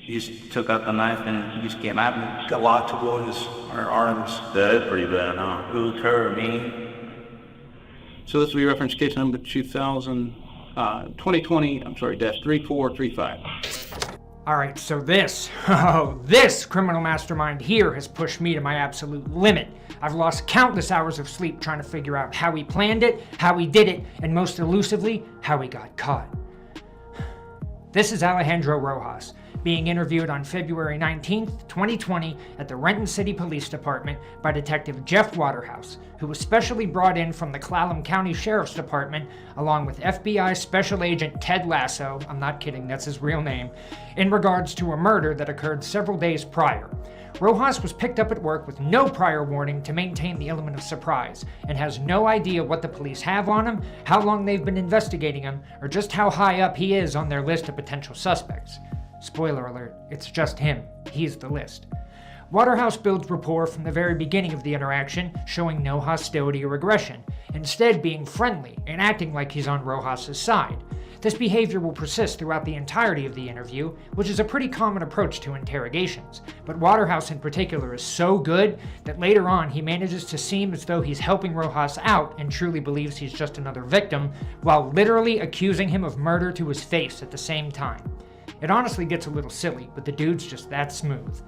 He just took out the knife and he just came at me. Got locked to blow his arms. That is pretty bad, huh? It was her, me. So this will be reference case number 2020-3435. All right, so this criminal mastermind here has pushed me to my absolute limit. I've lost countless hours of sleep trying to figure out how he planned it, how he did it, and most elusively, how he got caught. This is Alejandro Rojas, being interviewed on February 19th, 2020 at the Renton City Police Department by Detective Jeff Waterhouse, who was specially brought in from the Clallam County Sheriff's Department, along with FBI Special Agent Ted Lasso, I'm not kidding, that's his real name, in regards to a murder that occurred several days prior. Rojas was picked up at work with no prior warning to maintain the element of surprise, and has no idea what the police have on him, how long they've been investigating him, or just how high up he is on their list of potential suspects. Spoiler alert, it's just him. He's the list. Waterhouse builds rapport from the very beginning of the interaction, showing no hostility or aggression, instead being friendly and acting like he's on Rojas' side. This behavior will persist throughout the entirety of the interview, which is a pretty common approach to interrogations, but Waterhouse in particular is so good that later on he manages to seem as though he's helping Rojas out and truly believes he's just another victim, while literally accusing him of murder to his face at the same time. It honestly gets a little silly, but the dude's just that smooth.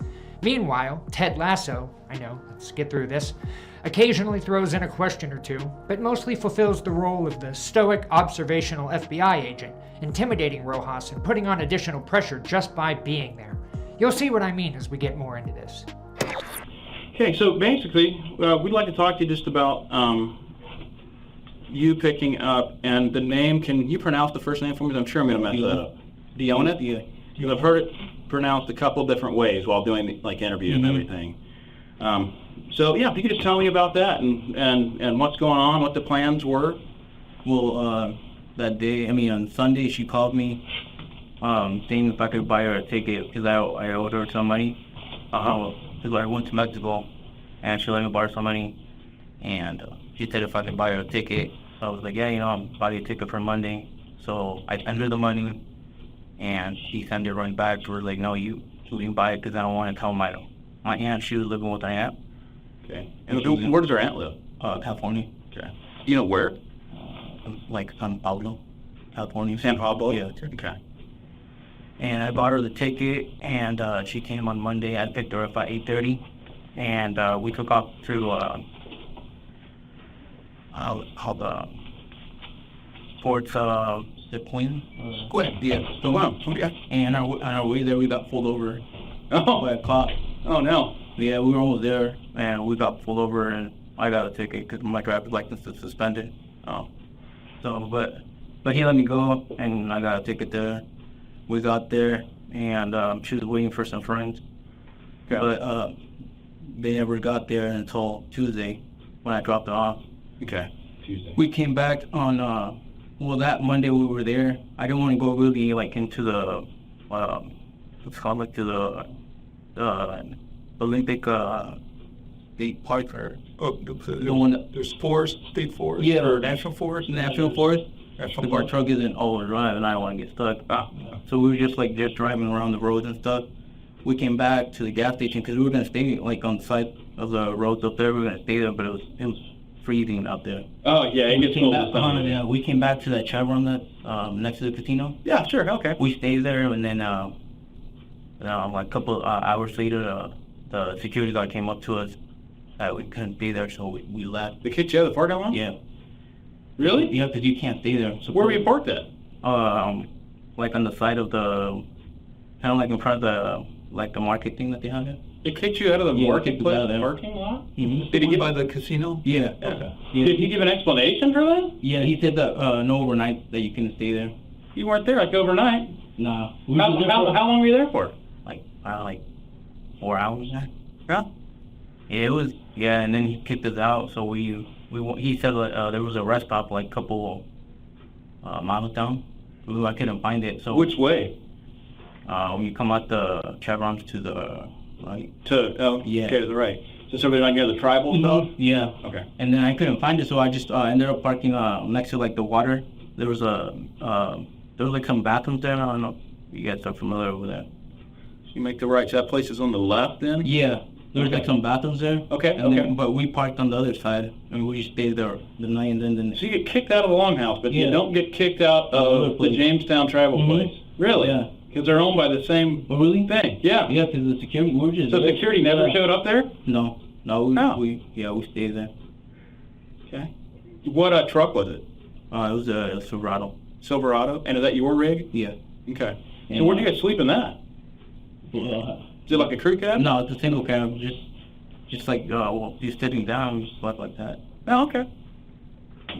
Meanwhile, Ted Lasso, I know, let's get through this, occasionally throws in a question or two, but mostly fulfills the role of the stoic, observational FBI agent, intimidating Rojas and putting on additional pressure just by being there. You'll see what I mean as we get more into this. Okay, so basically, we'd like to talk to you just about you picking up, and the name, can you pronounce the first name for me? I'm sure I'm going to mess that up. Dioneth? Yeah. I've heard it pronounced a couple different ways while doing the interview and everything. So yeah, if you could just tell me about that and what's going on, what the plans were. Well, that day, on Sunday, she called me, saying if I could buy her a ticket, because I owed her some money. Because I went to Mexico, and she let me borrow some money, and she said if I could buy her a ticket. So I was like, yeah, I'll buy you a ticket for Monday. So I sent her the money, and she sent it right back to her, like, no, you didn't buy it because I don't want to tell my aunt she was living with my aunt. Okay. And where does her aunt live? California. Okay. You know where? Like San Pablo, California. San Pablo? Yeah. Okay. And I bought her the ticket, and she came on Monday. I picked her up at 8:30, and we took off to the Fort the Queen. Go ahead. Yeah. So, wow. Okay. And on our way there, we got pulled over by a cop. Oh, no. Yeah, we were almost there, and we got pulled over, and I got a ticket because my driver's license is suspended. But he let me go, and I got a ticket there. We got there, and she was waiting for some friends. Okay. But they never got there until Tuesday when I dropped it off. Okay. Tuesday. We came back on, that Monday we were there. I didn't want to go really, into the, what's called, to the Olympic State Park, or the one that, There's state forest? yeah, Or national forest? National Forest. National Because our park. truck isn't all drive, and I don't want to get stuck. So we were just driving around the roads and stuff. We came back to the gas station because we were gonna stay on the side of the roads up there. We were gonna stay there, but it was freezing out there. Oh, yeah. It gets cold. Yeah, we came back to that Chevron that next to the casino. Yeah, sure. Okay. We stayed there, and then a couple hours later, the security guard came up to us that we couldn't be there, so we left. They kicked you out of the parking lot? Yeah. Really? Yeah, because you can't stay there. Where were you parked at? On the side of the, kind of like in front of the market thing that they have there. They kicked you out of the marketplace out of there. parking lot? Mm-hmm. Did he give By the casino? Yeah. Okay. Yeah. Did he give an explanation for that? Yeah, he said that no overnight that you can stay there. You weren't there overnight. Nah. How long were you there for? Like 4 hours. Yeah. Yeah, it was. Yeah, and then he kicked us out. So he said there was a rest stop a couple miles down. I couldn't find it. So Which way? When you come out the Chevrons to the right. Yeah. Okay, to the right. Just over there near the tribal stuff? Yeah. Okay. And then I couldn't find it, so I just ended up parking next to the water. There was some bathrooms there. I don't know if you guys are familiar with that. You make the right. So that place is on the left then? Yeah. There's like some bathrooms there. Okay, And then, but we parked on the other side, and we stayed there the night, and then. So you get kicked out of the Longhouse, but you Yeah. don't get kicked out of the place. Jamestown Travel Place. Really? Yeah. Because they're owned by the same Oh, really? thing. Yeah. Yeah, because the security, we're just. So security never showed up there? No, Oh. we stayed there. Okay. What truck was it? It was a Silverado. Silverado? And is that your rig? Yeah. Okay. Yeah. So where do you guys sleep in that? Is it like a crew cab? No, it's a single cab. Just like just sitting down, stuff like that. Oh, okay.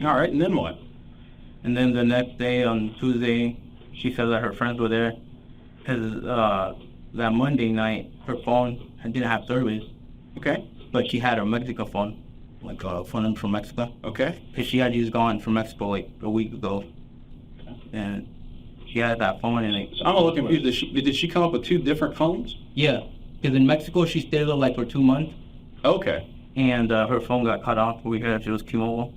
All right, and then what? And then the next day on Tuesday, she said that her friends were there, because that Monday night her phone didn't have service, Okay. but she had her Mexico phone, like a phone from Mexico, Okay. because she had just gone from Mexico like a week ago, and she had that phone and So I'm a little confused. Did she come up with two different phones? Yeah, because in Mexico she stayed there like for 2 months, Okay. and her phone got cut off. We heard she was T-Mobile,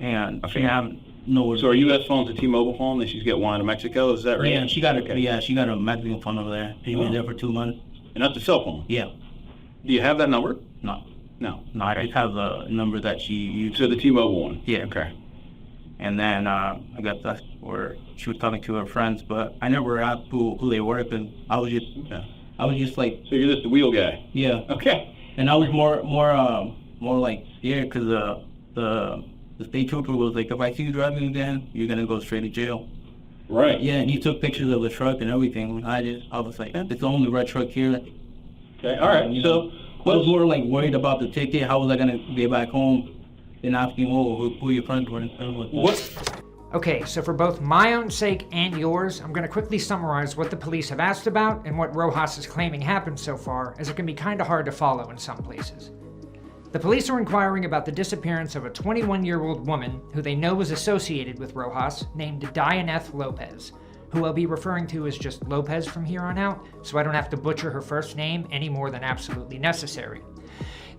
and she had no. So are U.S. phones a T-Mobile phone that she's got one in Mexico? Is that right? Yeah, she got Okay. she got a Mexican phone over there. She was there for 2 months. And that's a cell phone? Yeah, Do you have that number? no, No. I just have the number that she used. So the T-Mobile one? Yeah. Okay. And then I guess that's where she was talking to her friends, but I never asked who they were, because I was just like, So you're just the wheel guy? yeah. Okay. And I was more like scared, because the state trooper was like, if I see you driving again, you're gonna go straight to jail. Right. Yeah, and he took pictures of the truck and everything. I was like, it's the only red truck here. Okay. All right. You So know, I was more like worried about the ticket. How was I gonna get back home? Than asking, who your friends were and stuff like that. what? Okay, so for both my own sake and yours, I'm going to quickly summarize what the police have asked about and what Rojas is claiming happened so far, as it can be kind of hard to follow in some places. The police are inquiring about the disappearance of a 21-year-old woman who they know was associated with Rojas, named Dioneth Lopez, who I'll be referring to as just Lopez from here on out, so I don't have to butcher her first name any more than absolutely necessary.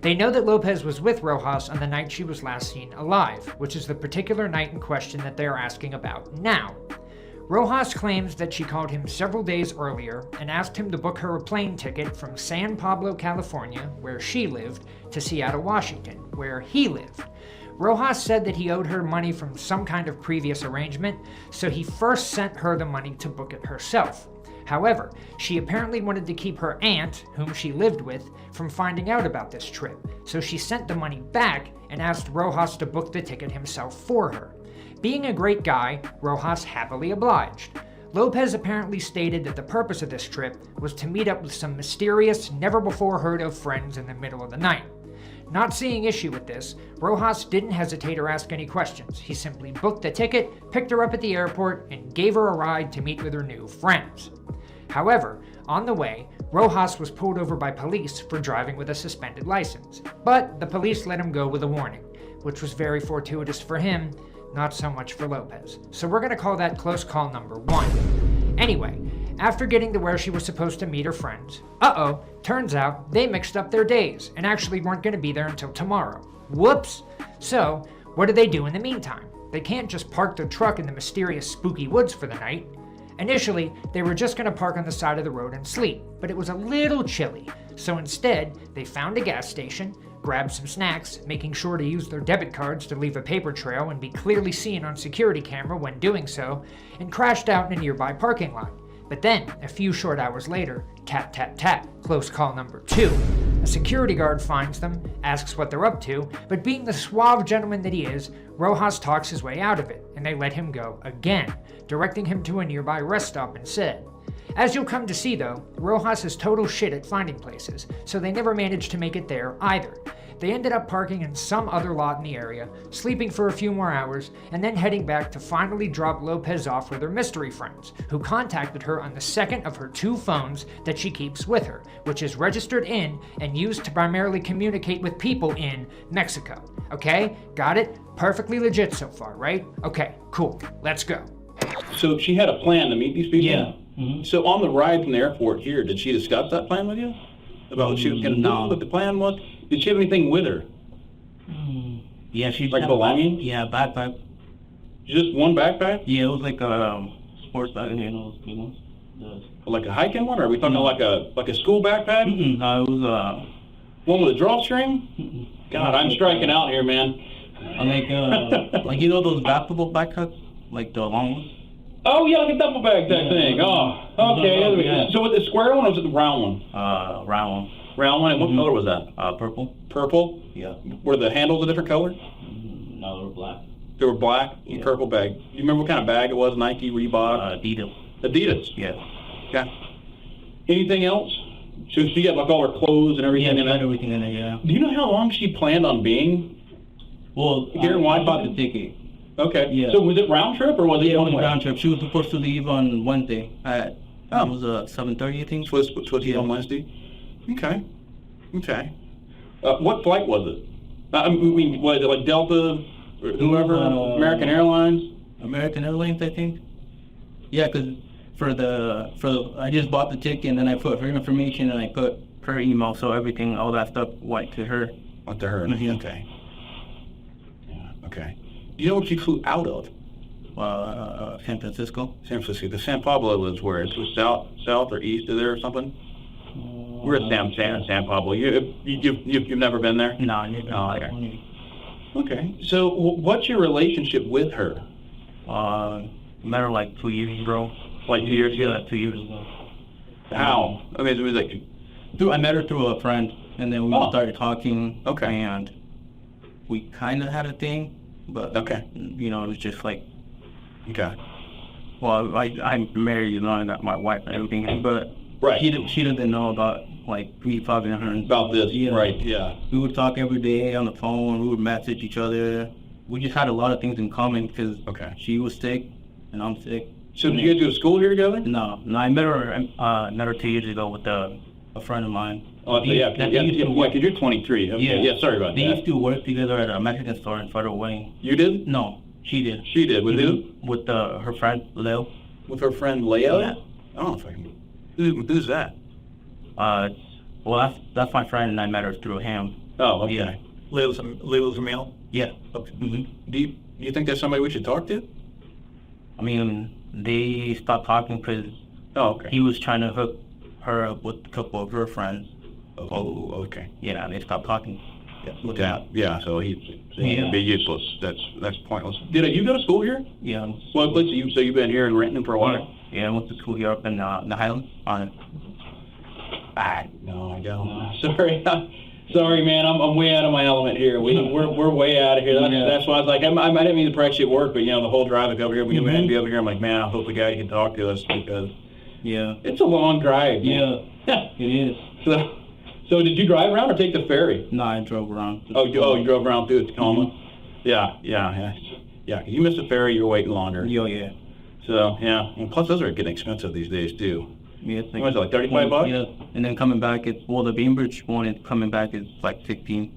They know that Lopez was with Rojas on the night she was last seen alive, which is the particular night in question that they are asking about now. Rojas claims that she called him several days earlier and asked him to book her a plane ticket from San Pablo, California, where she lived, to Seattle, Washington, where he lived. Rojas said that he owed her money from some kind of previous arrangement, so he first sent her the money to book it herself. However, she apparently wanted to keep her aunt, whom she lived with, from finding out about this trip, so she sent the money back and asked Rojas to book the ticket himself for her. Being a great guy, Rojas happily obliged. Lopez apparently stated that the purpose of this trip was to meet up with some mysterious, never-before-heard-of friends in the middle of the night. Not seeing issue with this, Rojas didn't hesitate or ask any questions. He simply booked the ticket, picked her up at the airport, and gave her a ride to meet with her new friends. However, on the way, Rojas was pulled over by police for driving with a suspended license, but the police let him go with a warning, which was very fortuitous for him, not so much for Lopez. So we're going to call that close call number 1. Anyway, after getting to where she was supposed to meet her friends, turns out they mixed up their days and actually weren't going to be there until tomorrow. Whoops! So, what do they do in the meantime? They can't just park their truck in the mysterious spooky woods for the night. Initially, they were just going to park on the side of the road and sleep, but it was a little chilly, so instead, they found a gas station, grabbed some snacks, making sure to use their debit cards to leave a paper trail and be clearly seen on security camera when doing so, and crashed out in a nearby parking lot. But then, a few short hours later, tap tap tap, close call number 2. A security guard finds them, asks what they're up to, but being the suave gentleman that he is, Rojas talks his way out of it, and they let him go again, directing him to a nearby rest stop instead. As you'll come to see though, Rojas is total shit at finding places, so they never managed to make it there either. They ended up parking in some other lot in the area, sleeping for a few more hours, and then heading back to finally drop Lopez off with her mystery friends, who contacted her on the second of her 2 phones that she keeps with her, which is registered in and used to primarily communicate with people in Mexico. Okay? Got it? Perfectly legit so far, right? Okay, cool. Let's go. So she had a plan to meet these people? Yeah. Mm-hmm. So on the ride from the airport here, did she discuss that plan with you? About what she was going to do, what the plan was? Did she have anything with her? Yeah, she Like had belongings? Yeah, backpack. Just one backpack? Yeah, it was like a sports bag, you know. Like a hiking one, or are we talking like a school backpack? No, it was One with a drawstring? God, I'm striking out here, man. like you know those basketball backpacks, like the long ones. Oh yeah, like a duffel bag type thing. Oh, okay. Yeah. So with the square one, or was it the round one? Round one. Round one. And what color was that? Purple. Purple. Yeah. Were the handles a different color? No, they were black. They were black. Yeah. Purple bag. You remember what kind of bag it was? Nike, Reebok. Adidas. Adidas. Yeah. Okay. Anything else? So she got like all her clothes and everything Yeah, in it. everything in there. Yeah. Do you know how long she planned on being? Well, Here in I bought Washington? the ticket. Okay. Yeah. So was it round trip or was it It one was way? round trip. She was supposed to leave on Wednesday at it was 7:30, I think. Supposed to be on Wednesday? Okay. Okay. What flight was it? I mean, was it like Delta or whoever? American Airlines? American Airlines, I think. Yeah, because I just bought the ticket and then I put her information and I put her email, so everything, all that stuff went to her. Went to her. Mhm. Okay. Yeah. Okay. Do you know what she flew out of? San Francisco. San Francisco. The San Pablo is where? It's south or east of there or something? We're at San Pablo. You've never been there? No, Oh, okay. Okay. So what's your relationship with her? Met her like 2 years ago. Like 2 years ago? Yeah, 2 years ago. How? I mean, it was like, I met her through a friend, and then we started talking. Okay. And we kind of had a thing, but okay. You know, it was just like, Okay. well, I'm married, you know, and my wife and everything, but Right. she doesn't know about like me talking to her. About this, Yeah. right, yeah. We would talk every day on the phone. We would message each other. We just had a lot of things in common because Okay. she was sick and I'm sick. So did you guys go to school here together? No, I met her 2 years ago with a friend of mine. Oh, so yeah, because you're 23. Okay. Yeah, sorry about They that. used to work together at a Mexican store in Federal Way. You did? No, she did. She did. With who? With her friend, Leo. With her friend Leo? Yeah. I don't know if I can... Who's that? Well, that's my friend, and I met her through him. Oh, okay. Yeah. Leo's a male? Yeah. Okay. Do you think that's somebody we should talk to? I mean, they stopped talking because Okay. he was trying to hook her up with a couple of her friends. Oh, okay. Yeah, they stopped talking. Yeah, so he'd Yeah. be useless. That's pointless. Did you go to school here? Yeah. Well, so you've been here in Renton for a while? Yeah, I went to school here up in the Highlands. No, I don't. Sorry, man. I'm way out of my element here. We're way out of here. That's why I was like, I didn't mean to press you at work, but you know, the whole drive to over here, we may be over here. I'm like, man, I hope the guy can talk to us because it's a long drive. Yeah, it is. So did you drive around or take the ferry? No, I drove around. You drove around through Tacoma? Yeah. You missed the ferry, you're waiting longer. Yeah. So yeah, and plus those are getting expensive these days too. Yeah, it's What is it, like $35? Yeah, and then coming back, the Bainbridge one is coming back is like $16.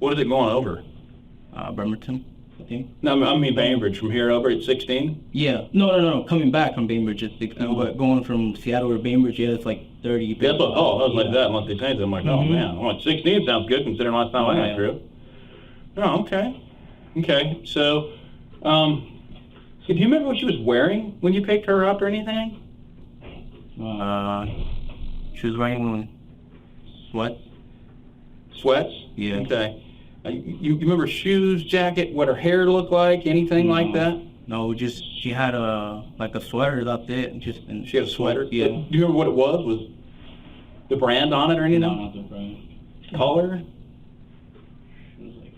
What is it going over? Bremerton, I think. No, I mean Bainbridge from here over at 16. Yeah, no. Coming back from Bainbridge is 16, but going from Seattle to Bainbridge, it's like 30. Yeah, I was like that once they changed it. I'm like, oh man, well, 16 sounds good considering last time I went through. Oh, okay. So, do you remember what she was wearing when you picked her up or anything? She was wearing sweats. Sweats? Yeah. Okay. You remember shoes, jacket, what her hair looked like, anything like that? No, just she had a sweater. That's it. She had a sweater. Yeah. Do you remember what it was? Was the brand on it or anything? No, not the brand. Color? It was like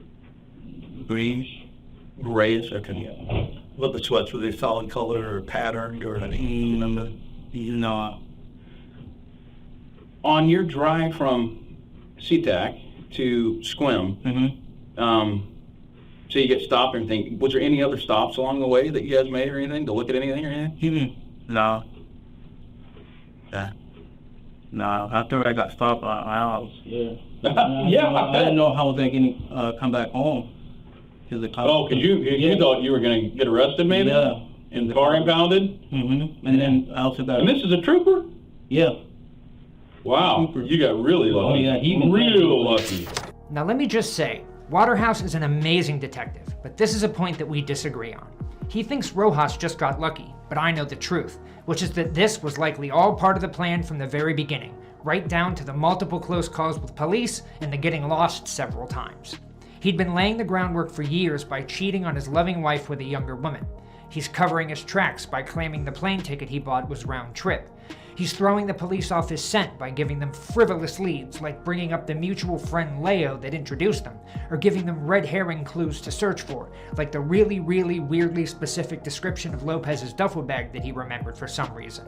grayish. Okay. Yeah. What the sweats, were they solid color or pattern or anything? Remember? No. On your drive from SeaTac to Squim, so you get stopped or anything, was there any other stops along the way that you guys made or anything, to look at anything or anything? No. Yeah. No, after I got stopped, I was scared. Yeah, I didn't know how I was going to come back home. Cause you thought you were going to get arrested maybe? Yeah. And the car impounded? And then I also got... And this is a trooper? Yeah. Wow, Trooper. you got really lucky. Oh, yeah, he was real lucky. Now let me just say, Waterhouse is an amazing detective, but this is a point that we disagree on. He thinks Rojas just got lucky. but I know the truth, which is that this was likely all part of the plan from the very beginning, right down to the multiple close calls with police and the getting lost several times. He'd been laying the groundwork for years by cheating on his loving wife with a younger woman. He's covering his tracks by claiming the plane ticket he bought was round trip. He's throwing the police off his scent by giving them frivolous leads, like bringing up the mutual friend Leo that introduced them, or giving them red herring clues to search for, like the really, really weirdly specific description of Lopez's duffel bag that he remembered for some reason.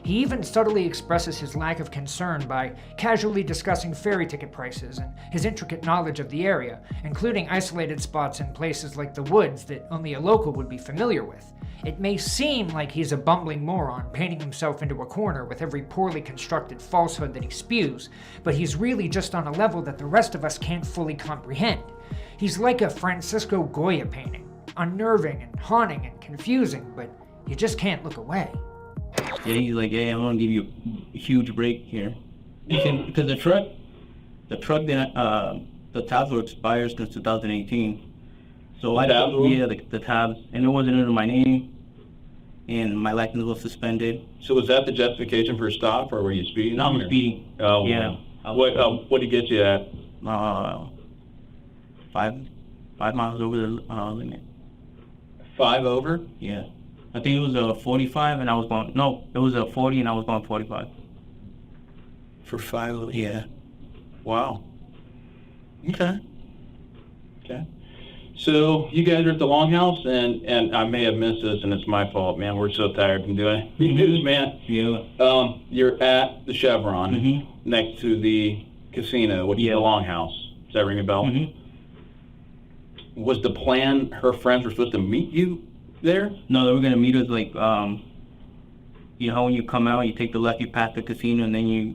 He even subtly expresses his lack of concern by casually discussing ferry ticket prices and his intricate knowledge of the area, including isolated spots in places like the woods that only a local would be familiar with. It may seem like he's a bumbling moron painting himself into a corner with every poorly constructed falsehood that he spews, but he's really just on a level that the rest of us can't fully comprehend. He's like a Francisco Goya painting, unnerving and haunting and confusing, but you just can't look away. Yeah, he's like, hey, I'm gonna give you a huge break here. Because the truck that, the tabs were expired since 2018. So the tabs, and it wasn't under my name, and my license was suspended. So was that the justification for a stop, or were you speeding? No, I'm speeding. Oh, yeah. What did he get you at? 5 miles over the limit. 5 over? Yeah. I think it was a 45, and I was going, no, it was a 40, and I was going 45. For 5, Yeah. Wow. Okay. So you guys are at the Longhouse, and I may have missed this, and it's my fault, man. We're so tired from doing this, man. Yeah. You're at the Chevron next to the casino, which is the Longhouse. Does that ring a bell? Was the plan her friends were supposed to meet you there? No, they were gonna meet us like, you know, when you come out, you take the left, you pass the casino, and then you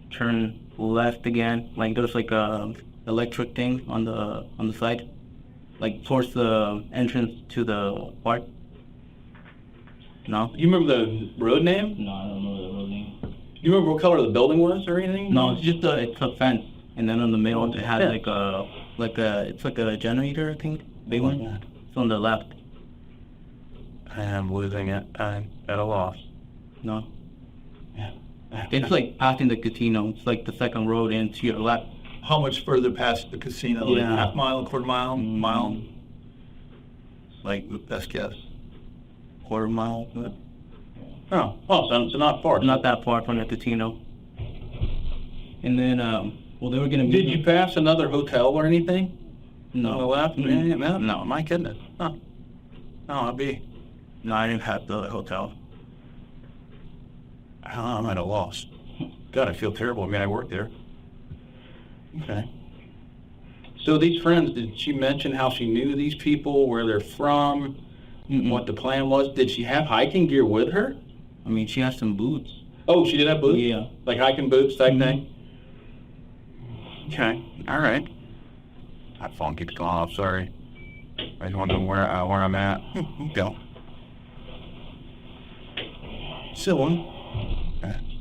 turn left again. Like there's like a electric thing on the side, like towards the entrance to the park. No? You remember the road name? No, I don't remember the road name. You remember what color the building was or anything? No, it's just it's a fence, and then on the middle it has it's like a generator, I think. Big one. It's on the left. I am losing it. I'm at a loss. No. Yeah. It's like passing the casino. It's like the second road into your left. How much further past the casino? Like half mile, quarter mile, mile? Like, best guess. Quarter mile. Oh, so not far. Not that far from the casino. And then, they were gonna meet. Did you pass another hotel or anything? No. On the left? No, my goodness. Huh. No, No, I didn't have the hotel. I'm at a loss. God, I feel terrible. I mean, I work there. Okay. So these friends, did she mention how she knew these people, where they're from, what the plan was? Did she have hiking gear with her? I mean, she has some boots. Oh, she did have boots? Yeah. Like hiking boots type thing? Okay. All right. That phone keeps going off. Sorry. I just wondering where I'm at. Go. So,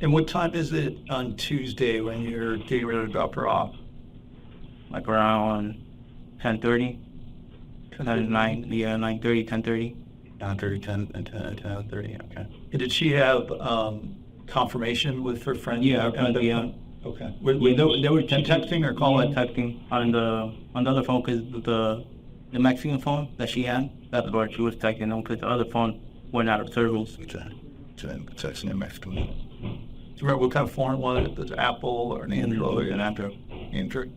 and what time is it on Tuesday when you're getting ready to drop her off? Like around 10:30. 9:30, 10:30. 10:30, okay. And did she have confirmation with her friend? Yeah, Okay. They were texting or calling? Texting on the other phone, because the Mexican phone that she had, that's where she was texting them, because the other phone went out of service. Texting in Mexican. Do you remember what kind of phone was it? Was it Apple or an Android? An Android. Android?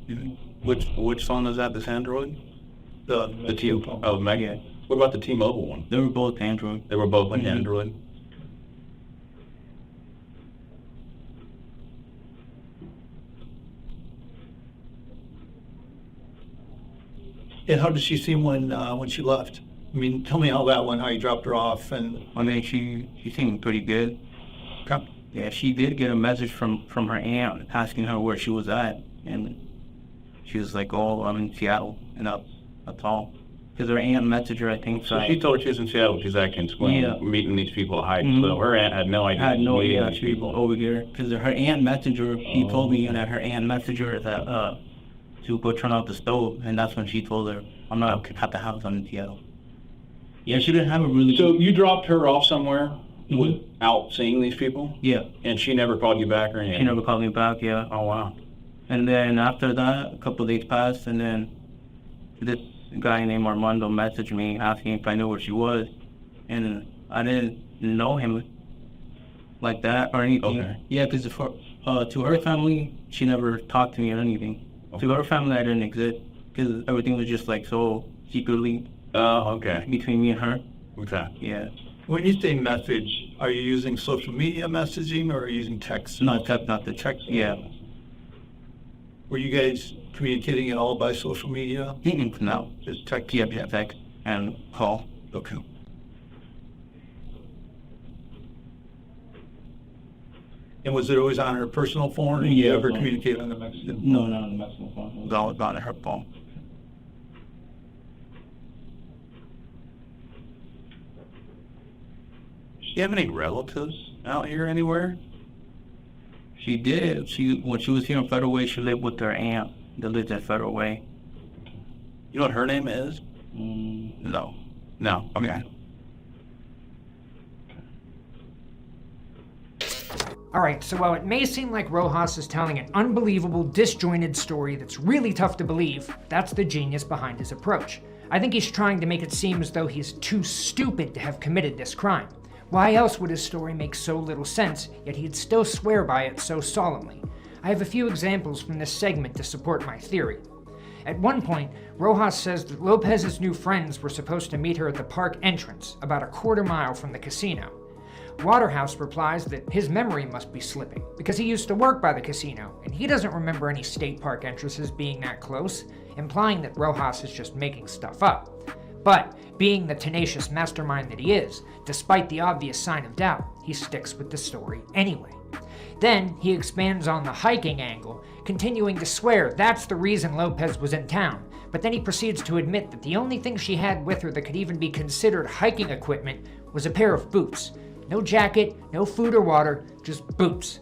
Which phone is that? This Android? The T-Mobile. Oh, Mega. What about the T-Mobile one? They were both Android. They were both like Android. And how did she seem when she left? I mean, tell me how that went, how you dropped her off, and... I mean, she seemed pretty good. Okay. Yeah, she did get a message from her aunt asking her where she was at, and she was like, "Oh, I'm in Seattle," and that's all. Because her aunt messaged her, I think. So she told her she was in Seattle. She's actually in school, meeting these people at hike. So her aunt had no idea. Had no idea she was over here. Because her aunt messaged her. She told me that her aunt messaged her that to go turn off the stove, and that's when she told her, "I'm not at the house. I'm in Seattle." Yeah, she didn't have a really. So you dropped her off somewhere Mhm. without seeing these people? Yeah, And she never called you back or anything? she never called me back. Yeah. Oh, wow. And then after that, a couple of days passed, and then this guy named Armando messaged me asking if I knew where she was, and I didn't know him like that or anything. Okay. Yeah, because to her family, she never talked to me or anything. Okay. To her family, I didn't exist because everything was just like so secretly Oh, okay. between me and her. Okay. Yeah, When you say message, are you using social media messaging or are you using text? not the text. Yeah, Were you guys communicating at all by social media? no, Just text? yeah, text and call. Okay. And was it always on her personal phone, or did you Yeah, ever phone. communicate on the Mexican phone? No, not on the Mexican phone. It was all about her phone. Do you have any relatives out here anywhere? She did. When she was here in Federal Way, she lived with her aunt that lived at Federal Way. You know what her name is? No. No. Okay. All right, so while it may seem like Rojas is telling an unbelievable, disjointed story that's really tough to believe, that's the genius behind his approach. I think he's trying to make it seem as though he's too stupid to have committed this crime. Why else would his story make so little sense, yet he'd still swear by it so solemnly? I have a few examples from this segment to support my theory. At one point, Rojas says that Lopez's new friends were supposed to meet her at the park entrance, about a quarter mile from the casino. Waterhouse replies that his memory must be slipping, because he used to work by the casino, and he doesn't remember any state park entrances being that close, implying that Rojas is just making stuff up. But, being the tenacious mastermind that he is, despite the obvious sign of doubt, he sticks with the story anyway. Then, he expands on the hiking angle, continuing to swear that's the reason Lopez was in town, but then he proceeds to admit that the only thing she had with her that could even be considered hiking equipment was a pair of boots. No jacket, no food or water, just boots.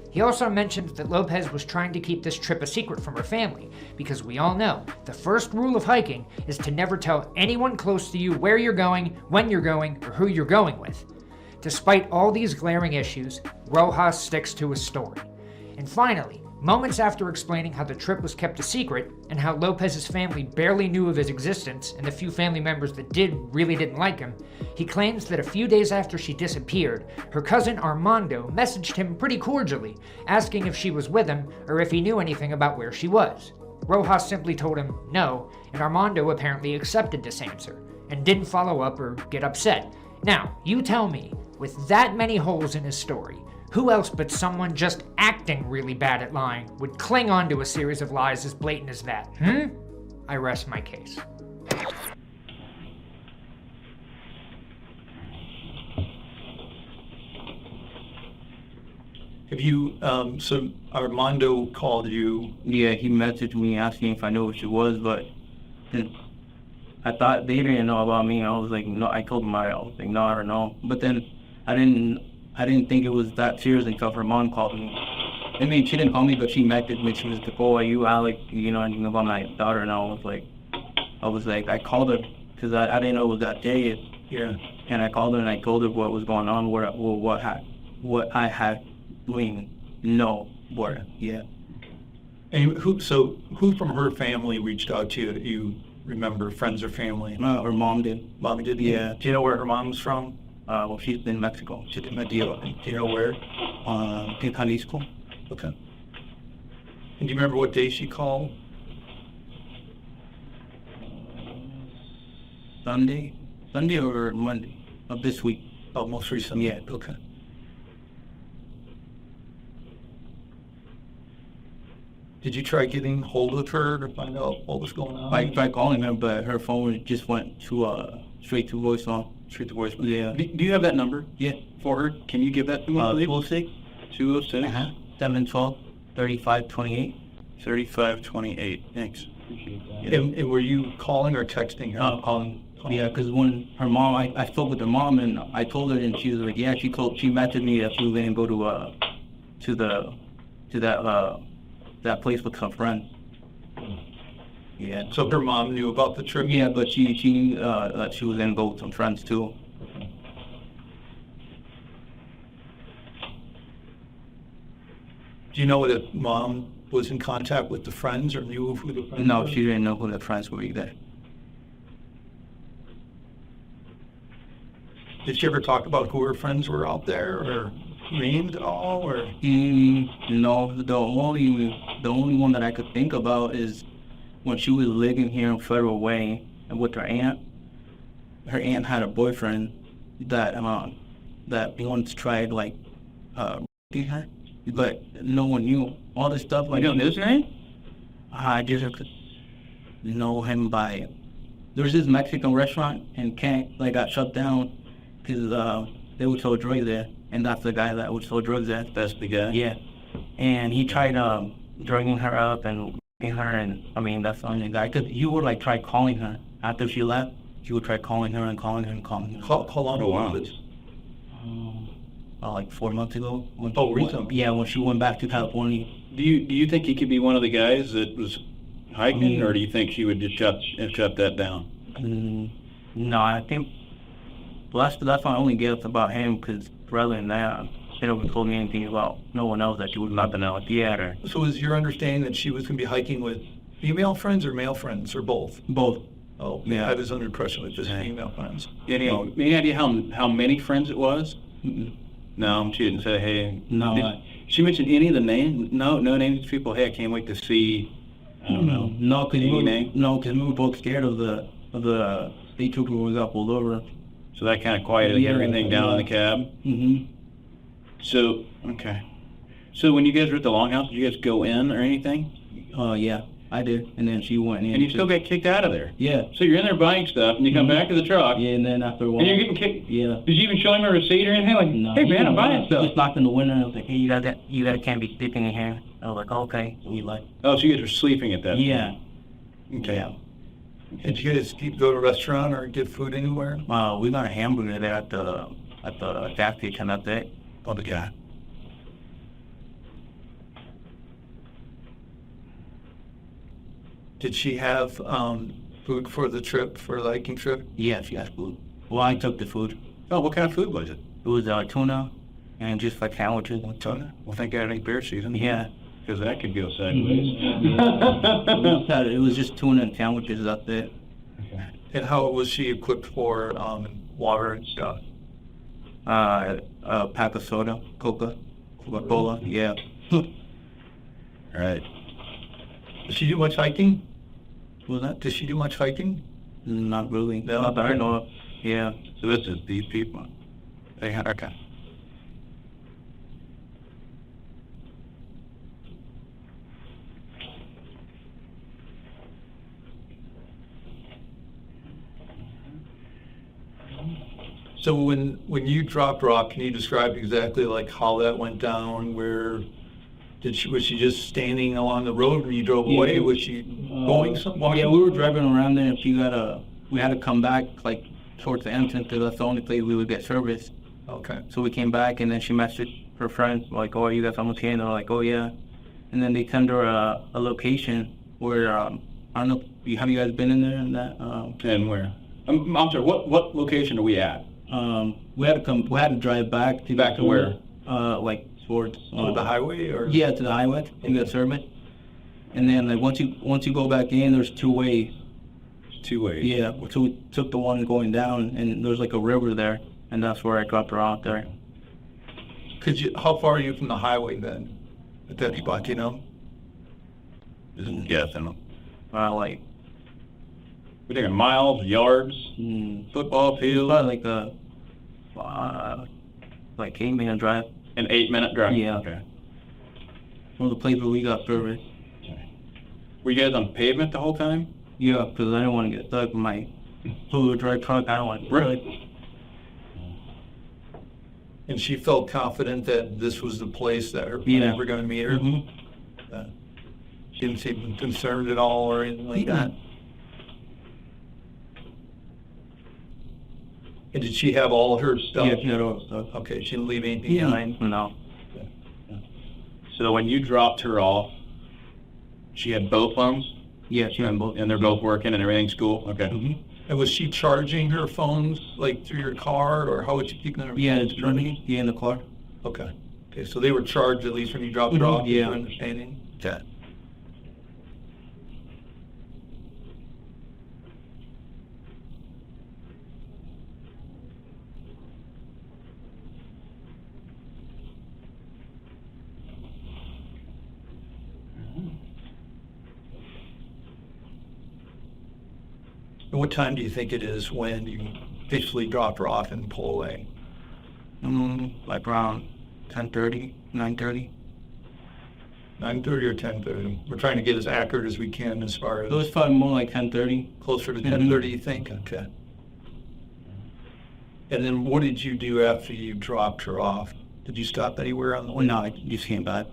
He also mentions that Lopez was trying to keep this trip a secret from her family, because we all know the first rule of hiking is to never tell anyone close to you where you're going, when you're going, or who you're going with. Despite all these glaring issues, Rojas sticks to his story. And finally, moments after explaining how the trip was kept a secret and how Lopez's family barely knew of his existence and the few family members that did really didn't like him, he claims that a few days after she disappeared, her cousin Armando messaged him pretty cordially, asking if she was with him or if he knew anything about where she was. Rojas simply told him no, and Armando apparently accepted this answer and didn't follow up or get upset. Now, you tell me, with that many holes in his story, who else but someone just acting really bad at lying would cling on to a series of lies as blatant as that, I rest my case. Have you, so Armando called you? Yeah, he messaged me asking if I knew who she was, but then I thought they didn't know about me. I was like, no, I told them I was like, no, I don't know. But then I didn't think it was that serious until her mom called me. I mean, she didn't call me, but she messaged me. She was like, "Oh, are you Alec? You know anything about my daughter?" And I was like, I called her because I didn't know it was that day. Yeah. And I called her and I told her what was going on, what I had doing. No, what? Yeah. And who from her family reached out to you? Do you remember, friends or family? Her mom did. Mommy did? Yeah. Do you know where her mom's from? Well, she's in Mexico. She's in Mexico. Do you know where? In Jalisco. Okay. And do you remember what day she called? Sunday or Monday of this week. Oh, most recently. Yeah. Okay. Did you try getting hold of her to find out what was going on? I tried calling her, but her phone just went to straight to voicemail. Straight to voicemail. Yeah. Do you have that number? Yeah. For her? Can you give that to me? 206 206 712 3528. 3528. Thanks. And were you calling or texting her? Calling. Yeah, because when her mom, I spoke with her mom and I told her, and she was like, yeah, she messaged me that she was going to go to that place with some friends. Yeah. So her mom knew about the trip? Yeah, but she was gonna go with some friends too. Do you know if mom was in contact with the friends or knew who the friends No, were? she didn't know who the friends were either. Did she ever talk about who her friends were out there or named at all? Or No, the only one that I could think about is when she was living here in Federal Way and with her aunt. Her aunt had a boyfriend that once tried like raping her, but no one knew all this stuff. Like, You don't know his name? I just know him by. There was this Mexican restaurant in Kent that got shut down because they would sell drugs there, and that's the guy that would sell drugs there. That's the guy? Yeah, and he tried drugging her up and raping her, and I mean that's the only guy. Cause he would like try calling her after she left. He would try calling her and calling her and calling her. how long Oh, wow. was this? Like 4 months ago. Recently? Yeah, when she went back to California. Do you think he could be one of the guys that was hiking, or do you think she would just shut that down? No, I think that's my only guess about him. Because rather than that, they never told me anything about no one else that she was nothing else. Yeah, So is your understanding that she was going to be hiking with female friends or male friends or both? both. Oh, Yeah. I was under impression with just Yeah. female friends. Any idea how many friends it was? Mm-mm. No, she didn't say, hey. No, Did she mention any of the names? No names of people. Hey, I can't wait to see. I don't know. No, because Any name? we were both scared of the state trooper who got pulled over. So that kind of quieted Yeah, everything down in the cab. Mm-hmm. So okay. So when you guys were at the Longhouse, did you guys go in or anything? Yeah, I did, and then she went in. And you still got kicked out of there. Yeah. So you're in there buying stuff, and you come back to the truck, Yeah, and then after a while. and you're getting kicked. Yeah. Did you even show him a receipt or anything? Like, No. hey man, I'm buying stuff. Just knocked in the window. I was like, hey, you guys can't be sleeping in here. I was like, okay. So we like. Oh, so you guys were sleeping at that Yeah. point. Okay. Yeah. Did you guys go to a restaurant or get food anywhere? We got a hamburger there at the gas station. That's it. Oh, the guy. Did she have food for the trip, for the hiking trip? Yeah, she got food. Well, I took the food. Oh, what kind of food was it? It was tuna and just like sandwiches and stuff. Tuna. Well, thank God it ain't bear season. Yeah. Because that could go sideways. It was just tuna and sandwiches. That's it. And how was she equipped for water and stuff? A pack of soda, Coca-Cola. Yeah. All right. Did she do much hiking? What was that? Did she do much hiking? Not really. No? Not that I know of. Yeah. So this is these people. They had okay. So when you dropped her off, can you describe exactly like how that went down? Where was she just standing along the road when you drove Yeah. away? Was she going somewhere? Yeah, we were driving around there, and we had to come back like towards the entrance because that's the only place we would get service. Okay. So we came back, and then she messaged her friends like, "Oh, you guys almost here?" And they're like, "Oh yeah." And then they send her a location where I don't know. Have you guys been in there? And that And where? I'm sorry. What location are we at? we had to drive back to Back to where? Like towards On the highway or? Yeah, to the highway to get service. And then like once you go back in, there's two ways. Two ways. Yeah, so we took the one going down, and there's like a river there, and that's where I dropped her out there. How far are you from the highway then? At that spot, you know? Just guessing. Like We're thinking miles, yards, football field, probably like 8-minute drive an 8-minute drive. Yeah. Okay. from the place where we got service. Were you guys on pavement the whole time? Yeah, because I didn't want to get stuck with my food drive truck. I don't want to. Really? And she felt confident that this was the place that her Yeah. parents were going to meet her? Mhm. She didn't seem concerned at all or anything like that? And did she have all her stuff? Yeah, she had all the stuff. Okay, she didn't leave anything Yeah, behind? no. So when you dropped her off, she had both phones? Yeah, she and both. And they're both working and everything's cool? Okay. Mm-hmm. And was she charging her phones like through your car, or how was she keeping her Yeah, phones running? in the car. Okay. Okay, so they were charged at least when you dropped her off, Yeah. your understanding? Okay. And what time do you think it is when you officially drop her off and pull away? Like around 10:30, 9:30. 9:30 or 10:30? We're trying to get as accurate as we can as far It was as probably more like 10:30. closer to 10:30, you think? Okay. And then what did you do after you dropped her off? Did you stop anywhere on the way? No, I just came back.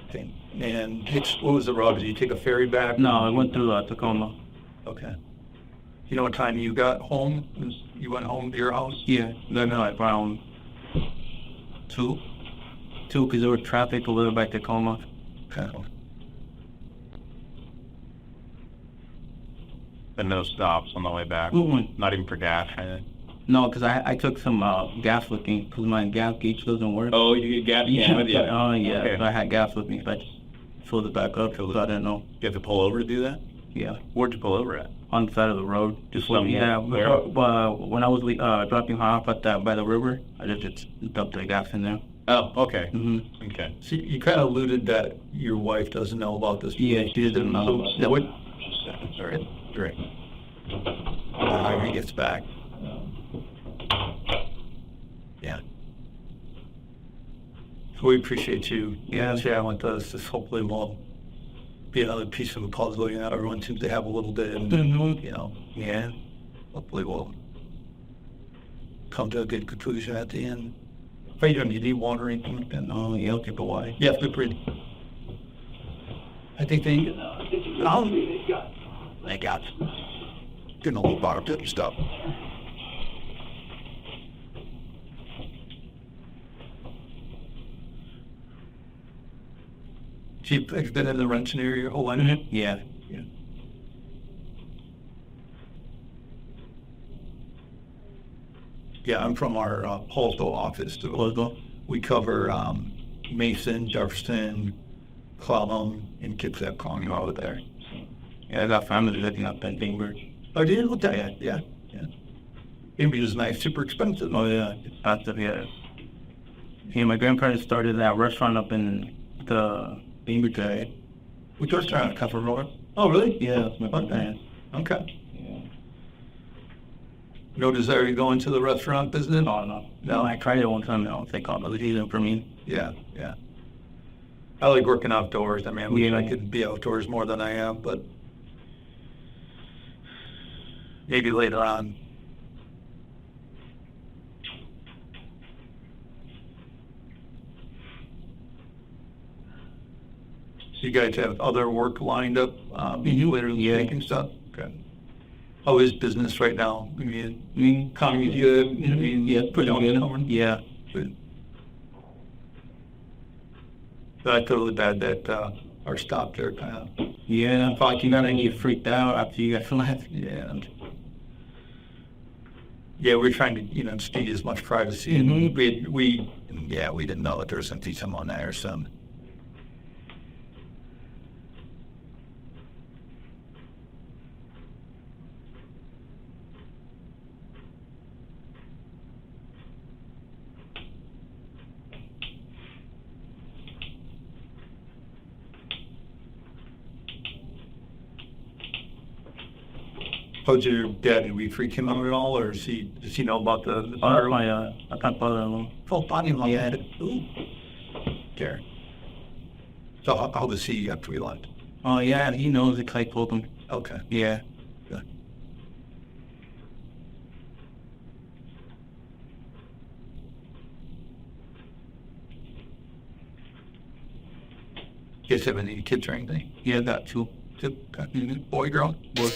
Okay. And what was the route? Did you take a ferry back? No, I went through Tacoma. Okay. You know what time you got home? You went home to your house? Yeah, then like around 2, because there was traffic a little by Tacoma. Okay. And no stops on the way back? Mm-mm. Not even for gas? No, because I took some gas with me, because my gas gauge doesn't work. Oh, you get gas can with you? Oh, yeah, Okay. so I had gas with me, but I just filled it back up, so I didn't know. You have to pull over to do that? Yeah, Where'd you pull over at? on the side of the road. Just when somewhere. when I was dropping her off by the river, I just dumped the gas in there. Oh, okay. Mm-hmm. Okay. So you kind of alluded that your wife doesn't know about this. Yeah, she didn't know about So what? Sorry. Great. When he gets back. Yeah. So we appreciate you. Yeah. Chatting with us. This hopefully will be another piece of a puzzle. You know, everyone seems to have a little bit, and you know, yeah. Hopefully we'll come to a good conclusion at the end. Are you doing? You need water or anything like that? Oh, yeah, I'll keep it wide. Yeah, they're pretty. I think they got getting a little bar pit stuff. You've been in the Renton area your whole life? Mm-hmm. Yeah. Yeah. Yeah, I'm from our Hallsville office. So Hallsville? we cover Mason, Jefferson, Clallam, and Kitsap County over there. Yeah, I got family living up in Bainbridge. Oh, did you look at that? Yeah, yeah. Bainbridge is nice, super expensive. Oh, yeah, it's expensive, yeah. Yeah, my grandparents started that restaurant up in the Bainbridge area. Which restaurant? Cafe Roar. Oh, really? Yeah, that's my grandparents. Okay. Yeah. No desire to go into the restaurant business? No. No, I tried it one time, I don't think it was easy for me. Yeah, yeah. I like working outdoors. I mean, Yeah. I could be outdoors more than I am, but maybe later on. So you guys have other work lined up, later this Yeah. week and stuff? Okay. How is business right now? I mean, economy's good. I mean, Yeah, pretty good. coming. Yeah. Good. But I feel really bad that our stop there kind of. Yeah, Fucking then you freaked out after you got left. Yeah. Yeah, we're trying to, speed as much privacy, and Mhm. we didn't know that there was something on there or some. How's your dad? Did we freak him out at all, or does he know about the That's fire? my father-in-law. Full body like Yeah. that. Ooh. Okay. So how does he after we left? Oh, yeah, he knows it, I told him. Okay. Yeah. Good. You guys have any kids or anything? Yeah, I got two. Boy, girl? Boy.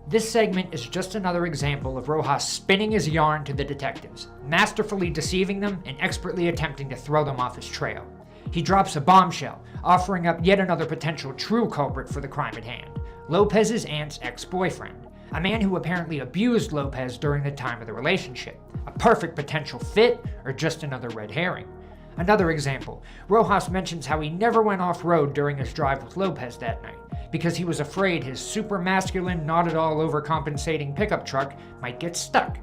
This segment is just another example of Rojas spinning his yarn to the detectives, masterfully deceiving them and expertly attempting to throw them off his trail. He drops a bombshell, offering up yet another potential true culprit for the crime at hand. Lopez's aunt's ex-boyfriend, a man who apparently abused Lopez during the time of the relationship. A perfect potential fit, or just another red herring? Another example, Rojas mentions how he never went off-road during his drive with Lopez that night, because he was afraid his super masculine, not at all overcompensating pickup truck might get stuck.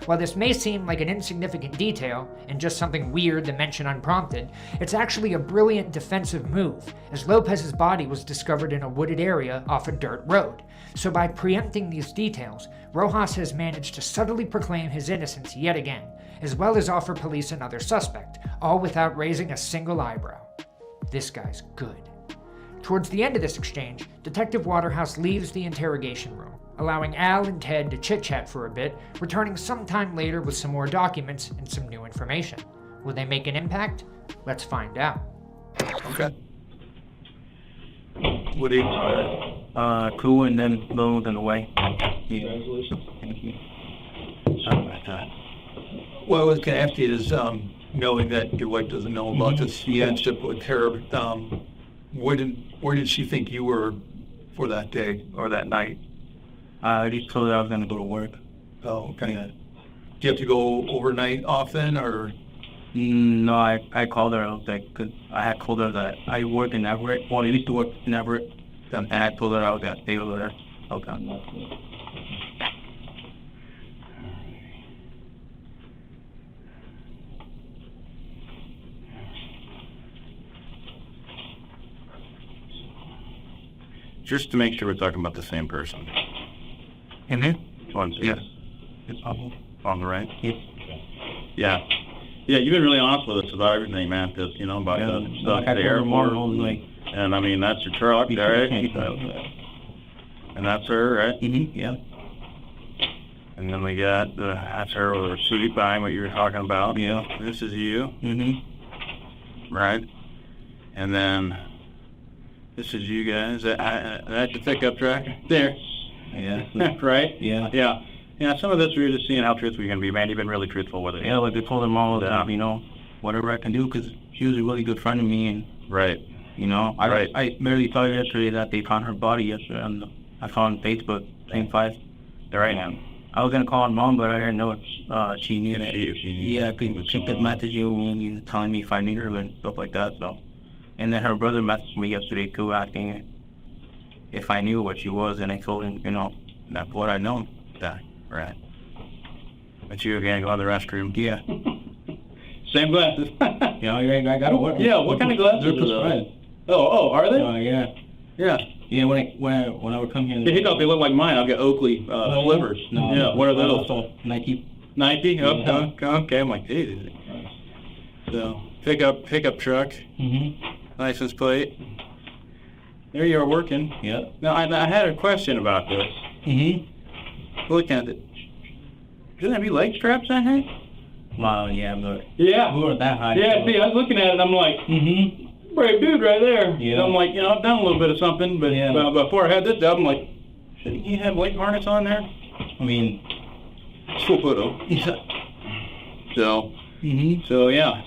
While this may seem like an insignificant detail, and just something weird to mention unprompted, it's actually a brilliant defensive move, as Lopez's body was discovered in a wooded area off a dirt road. So by preempting these details, Rojas has managed to subtly proclaim his innocence yet again, as well as offer police another suspect, all without raising a single eyebrow. This guy's good. Towards the end of this exchange, Detective Waterhouse leaves the interrogation room, allowing Al and Ted to chit-chat for a bit, returning sometime later with some more documents and some new information. Will they make an impact? Let's find out. Okay. What do you? Cool, and then load and away. Yeah. Thank you. Sorry about that. What I was going to ask you is, knowing that your wife doesn't know about this friendship with her, where did she think you were for that day or that night? I just told her I was gonna go to work. Oh, okay. Yeah. Do you have to go overnight often, or? No, I called her. I was like, cause I had told her that I work in Everett. Well, I used to work in Everett, and I told her I was gonna stay over there. Okay. Just to make sure we're talking about the same person. Mm-hmm. Yes. It's possible. On the right? Yes. Yeah. Yeah, you've been really honest with us about everything, man, just, you know, about the stuff at the airport. Like, And, I mean, that's your truck, right? And that's her, right? Mm-hmm, yeah. And then we got that's her with her suit behind what you were talking about. Yeah. This is you, Mm-hmm. right? And then this is you guys. That's the pickup truck. There. Yeah. Right? Yeah. Yeah. Yeah, some of this we were just seeing how truthful you can be, man. You've been really truthful with it. Yeah, like I told them all the time, you know, whatever I can do, because she was a really good friend of me, and, Right. you know, I barely saw her yesterday that they found her body yesterday, and I saw on Facebook, same 5. Right now. I was gonna call her mom, but I didn't know she knew that. She knew. Yeah, she could message you and telling me if I need her and stuff like that, so. And then her brother messaged me yesterday too, asking if I knew what she was, and I told him, you know, that's what I know. That, right. But you again go to the restroom. Yeah. Same glasses. You know, I gotta work. Yeah, what kind of glasses They're are those? prescribed. Oh, are they? Yeah. Yeah. Yeah, when I would come here. Yeah, he thought they look like mine. I've got Oakley slivers. No. Yeah, what are those? Nike. Nike? Yeah. Okay, I'm like, dude. So, pickup truck, Mm-hmm. license plate. There you are working. Yeah. Now, I had a question about this. Mm-hmm. Look at it. Shouldn't there be leg straps on here? Well, yeah, but Yeah. we weren't that high. Yeah, so. see, I was looking at it, and I'm like, Mm-hmm. brave dude right there. Yeah. And I'm like, you know, I've done a little bit of something, but Yeah. before I had this job, I'm like, shouldn't you have weight harness on there? I mean, Full photo. yeah. So, Mm-hmm. so yeah.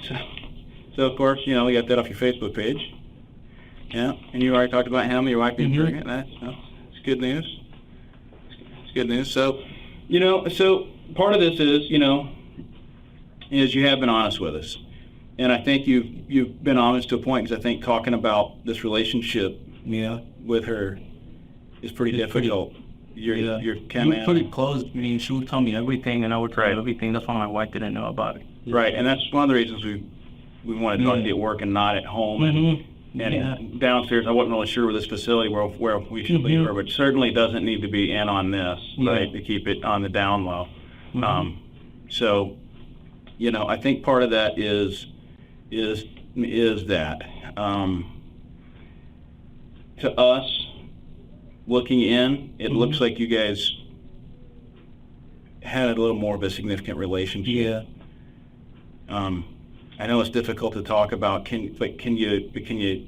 So of course, you know, we got that off your Facebook page. Yeah, and you already talked about him, your wife being Mhm. pregnant. That's good news. It's good news. So, you know, so part of this is, you know, is you have been honest with us, and I think you've been honest to a point, because I think talking about this relationship, Yeah. with her is pretty It's pretty- difficult. You're We kind were pretty close. I mean, she would tell me everything, and I would tell her Right. everything. That's why my wife didn't know about it. right, and that's one of the reasons we wanted to talk to you at work and not at home. Mm-hmm. And Yeah. downstairs, I wasn't really sure with this facility where we should leave her, but certainly doesn't need to be in on this, right? Yeah. To keep it on the down low. Mhm. So, you know, I think part of that is that to us looking in, it looks like you guys had a little more of a significant relationship. Yeah. I know it's difficult to talk about. Can you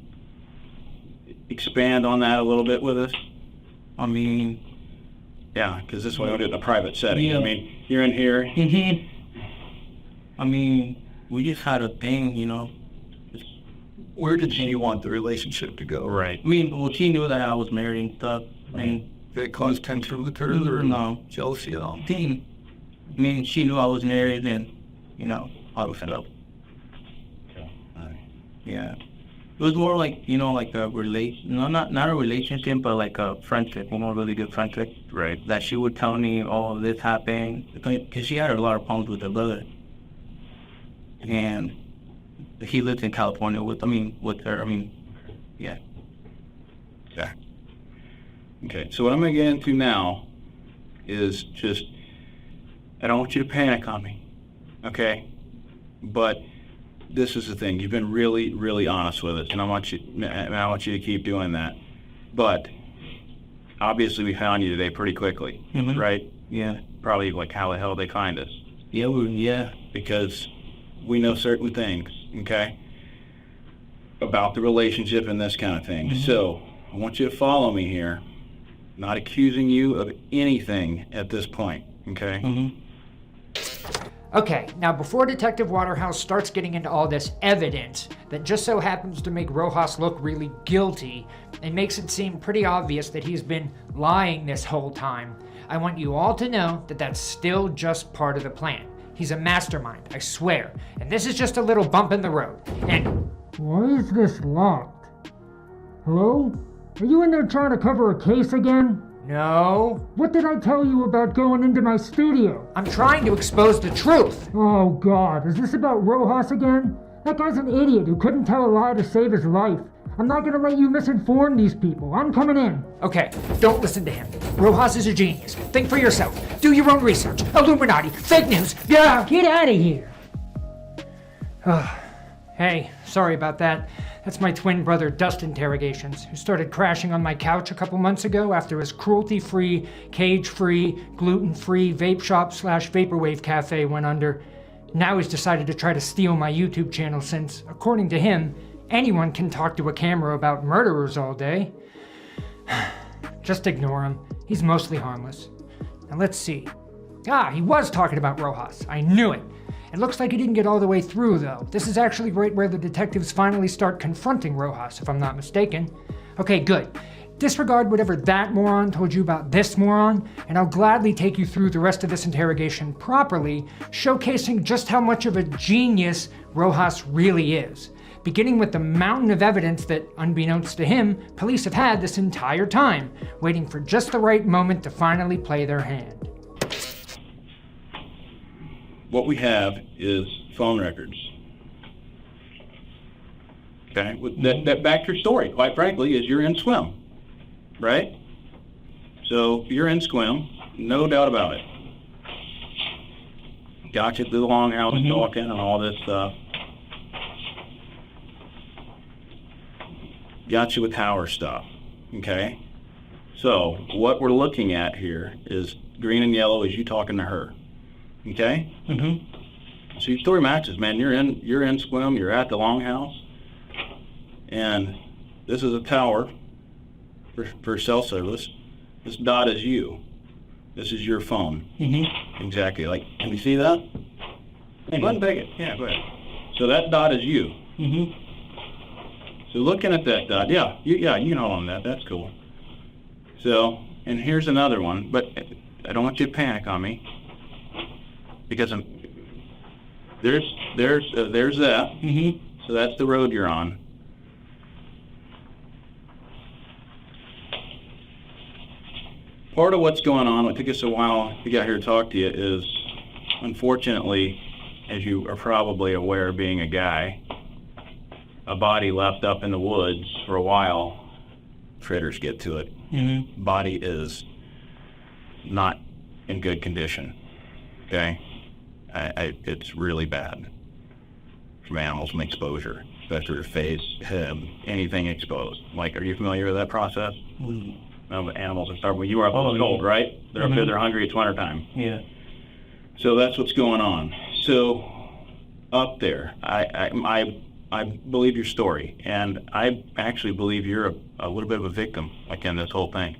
expand on that a little bit with us? I mean, Yeah, because this way I do it in a private setting. Yeah. I mean, you're in here. mm-hmm. I mean, we just had a thing, you know. Where did she want the relationship to go? Right. I mean, well, she knew that I was married and stuff, I mean, Did it cause tension with her or No. jealousy at all? she knew I was married, and I was fed up. Okay. All right. Yeah. It was more like, like a relation, not a relationship, but like a friendship, a really good friendship. Right. That she would tell me, oh, this happened, because she had a lot of problems with her brother. And he lived in California with her, yeah. Okay. Okay, so what I'm going to get into now is just, I don't want you to panic on me, okay? But this is the thing. You've been really, really honest with us, and I want you to keep doing that. But obviously, we found you today pretty quickly, right? Yeah. Probably like how the hell they find us. Yeah, Because we know certain things, okay, about the relationship and this kind of thing. So I want you to follow me here. Not accusing you of anything at this point, okay? Okay, now before Detective Waterhouse starts getting into all this evidence that just so happens to make Rojas look really guilty and makes it seem pretty obvious that he's been lying this whole time, I want you all to know that that's still just part of the plan. He's a mastermind, I swear, and this is just a little bump in the road. And why is this locked? Hello? Are you in there trying to cover a case again? No. What did I tell you about going into my studio? I'm trying to expose the truth. Oh God, is this about Rojas again? That guy's an idiot who couldn't tell a lie to save his life. I'm not gonna let you misinform these people. I'm coming in. Okay, don't listen to him. Rojas is a genius. Think for yourself. Do your own research. Illuminati, fake news. Yeah, get out of here. Hey, sorry about that. That's my twin brother, Just Interrogations, who started crashing on my couch a couple months ago after his cruelty-free, cage-free, gluten-free vape shop / vaporwave cafe went under. Now he's decided to try to steal my YouTube channel since, according to him, anyone can talk to a camera about murderers all day. Just ignore him. He's mostly harmless. Now let's see. He was talking about Rojas. I knew it. It looks like he didn't get all the way through, though. This is actually right where the detectives finally start confronting Rojas, if I'm not mistaken. Okay, good. Disregard whatever that moron told you about this moron, and I'll gladly take you through the rest of this interrogation properly, showcasing just how much of a genius Rojas really is. Beginning with the mountain of evidence that, unbeknownst to him, police have had this entire time, waiting for just the right moment to finally play their hand. What we have is phone records. Okay, that back to your story, quite frankly, is you're in SWIM, right? So you're in SWIM, no doubt about it. Got you through the longhouse talking and all this stuff. Got you with Howard stuff, okay? So what we're looking at here is green and yellow is you talking to her. Okay? So your story matches, man. You're in SWIM, you're at the longhouse, and this is a tower for cell service. This dot is you. This is your phone. Exactly. Like, can you see that? Hey, go ahead and take it. Yeah, go ahead. So that dot is you. So looking at that dot, you can hold on that. That's cool. So, and here's another one, but I don't want you to panic on me. Because there's that. So that's the road you're on. Part of what's going on, it took us a while to get here to talk to you, is unfortunately, as you are probably aware, being a guy, a body left up in the woods for a while, critters get to it. Body is not in good condition. Okay? It's really bad from animals from exposure, especially their face, head, anything exposed. Like, are you familiar with that process? Animals are starving. When you were up in the cold, right? They're up there, they're hungry, it's wintertime. Yeah. So that's what's going on. So up there, I believe your story, and I actually believe you're a little bit of a victim, like in this whole thing.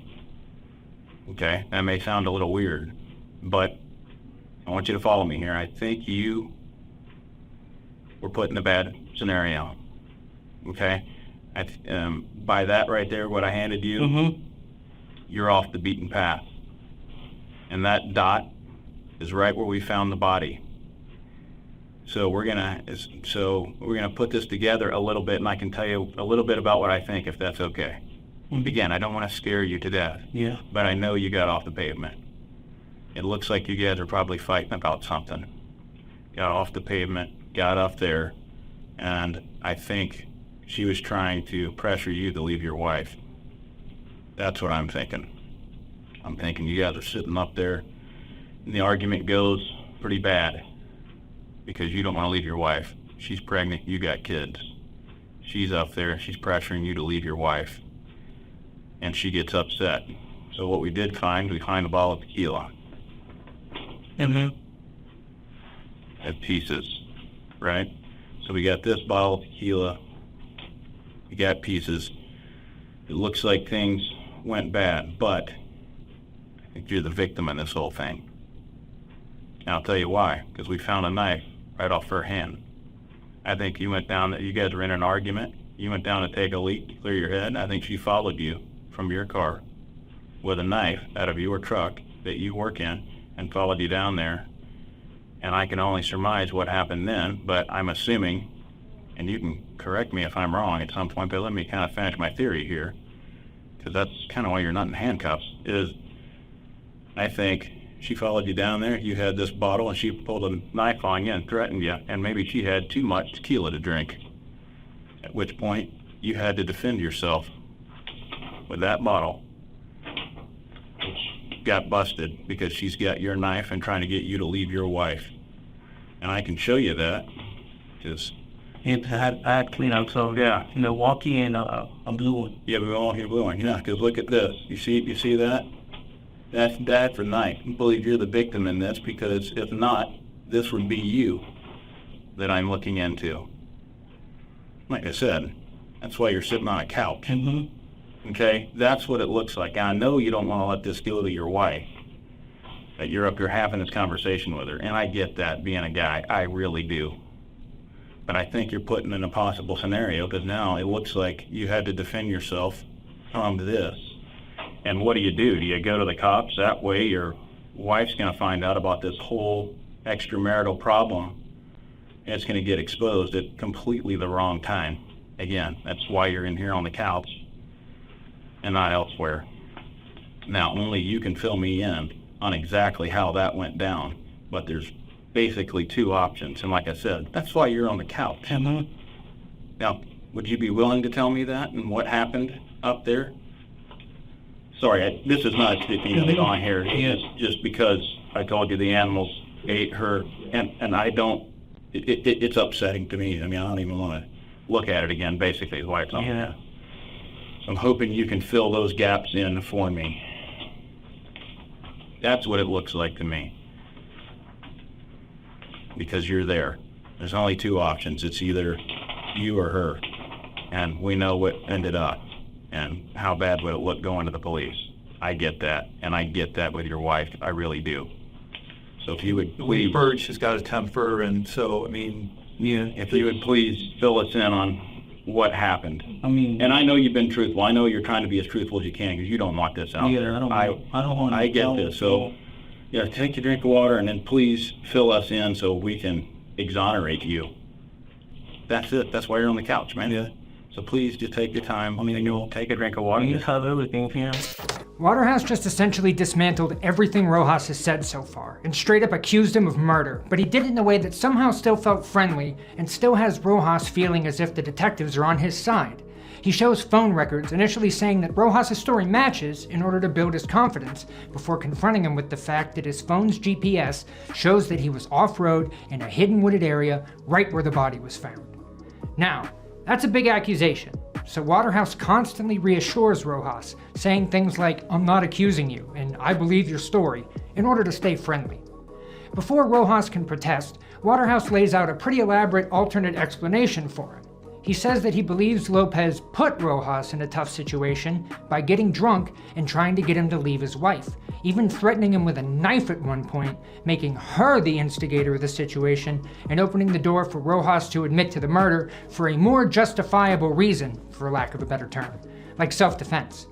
Okay? That may sound a little weird, but I want you to follow me here. I think you were put in a bad scenario. Okay? By that right there, what I handed you, you're off the beaten path. And that dot is right where we found the body. So we're gonna put this together a little bit, and I can tell you a little bit about what I think, if that's okay. Again, I don't want to scare you to death. Yeah. But I know you got off the pavement. It looks like you guys are probably fighting about something. Got off the pavement, got up there, and I think she was trying to pressure you to leave your wife. That's what I'm thinking. I'm thinking you guys are sitting up there, and the argument goes pretty bad because you don't want to leave your wife. She's pregnant, you got kids. She's up there, she's pressuring you to leave your wife, and she gets upset. So what we did find, we find a bottle of tequila. Mm-hmm. At pieces, right? So we got this bottle of tequila, we got pieces. It looks like things went bad, but I think you're the victim in this whole thing. And I'll tell you why, because we found a knife right off her hand. I think you went down, you guys were in an argument, you went down to take a leak to clear your head. I think she followed you from your car with a knife out of your truck that you work in and followed you down there. And I can only surmise what happened then, but I'm assuming, and you can correct me if I'm wrong at some point, but let me kind of finish my theory here, because that's kind of why you're not in handcuffs, is I think she followed you down there, you had this bottle, and she pulled a knife on you and threatened you, and maybe she had too much tequila to drink, at which point you had to defend yourself with that bottle, which got busted because she's got your knife and trying to get you to leave your wife. And I can show you that, because I had clean out, so yeah, Milwaukee and a blue one. yeah, we all hear blue one. Yeah, because look at this. You see that? That's a knife. I believe you're the victim in this, because if not, this would be you that I'm looking into. Like I said, that's why you're sitting on a couch. Mm-hmm. Okay, that's what it looks like. And I know you don't want to let this go to your wife, that you're up here having this conversation with her, and I get that, being a guy, I really do. But I think you're put in an impossible scenario, because now it looks like you had to defend yourself from this. And what do? Do you go to the cops? That way your wife's going to find out about this whole extramarital problem, and it's going to get exposed at completely the wrong time. Again, that's why you're in here on the couch and not elsewhere. Now, only you can fill me in on exactly how that went down, but there's basically two options, and like I said, that's why you're on the couch. Mm-hmm. Now, would you be willing to tell me that and what happened up there? Sorry, this is not sticking on here. It's just because I told you the animals ate her, and I don't, it's upsetting to me. I mean, I don't even want to look at it again, basically, is why it's on. Yeah. I'm hoping you can fill those gaps in for me. That's what it looks like to me. Because you're there. There's only two options. It's either you or her. And we know what ended up. And how bad would it look going to the police? I get that. And I get that with your wife. I really do. So if you would please... Birch has got a temper, and so, I mean... Yeah. If you would please fill us in on what happened. I mean... And I know you've been truthful. I know you're trying to be as truthful as you can, because you don't want this out there. I don't want to... I get this. So, yeah, take a drink of water, and then please fill us in so we can exonerate you. That's it. That's why you're on the couch, man. Yeah. So please just take your time. I mean, you'll take a drink of water. You have everything here. Waterhouse just essentially dismantled everything Rojas has said so far and straight up accused him of murder, but he did it in a way that somehow still felt friendly and still has Rojas feeling as if the detectives are on his side. He shows phone records initially saying that Rojas' story matches in order to build his confidence before confronting him with the fact that his phone's GPS shows that he was off-road in a hidden wooded area right where the body was found. Now, that's a big accusation, so Waterhouse constantly reassures Rojas, saying things like, "I'm not accusing you," and "I believe your story," in order to stay friendly. Before Rojas can protest, Waterhouse lays out a pretty elaborate alternate explanation for him. He says that he believes Lopez put Rojas in a tough situation by getting drunk and trying to get him to leave his wife, even threatening him with a knife at one point, making her the instigator of the situation and opening the door for Rojas to admit to the murder for a more justifiable reason, for lack of a better term, like self-defense.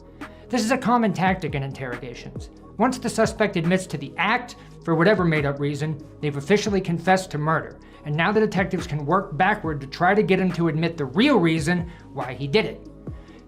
This is a common tactic in interrogations. Once the suspect admits to the act, for whatever made-up reason, they've officially confessed to murder, and now the detectives can work backward to try to get him to admit the real reason why he did it.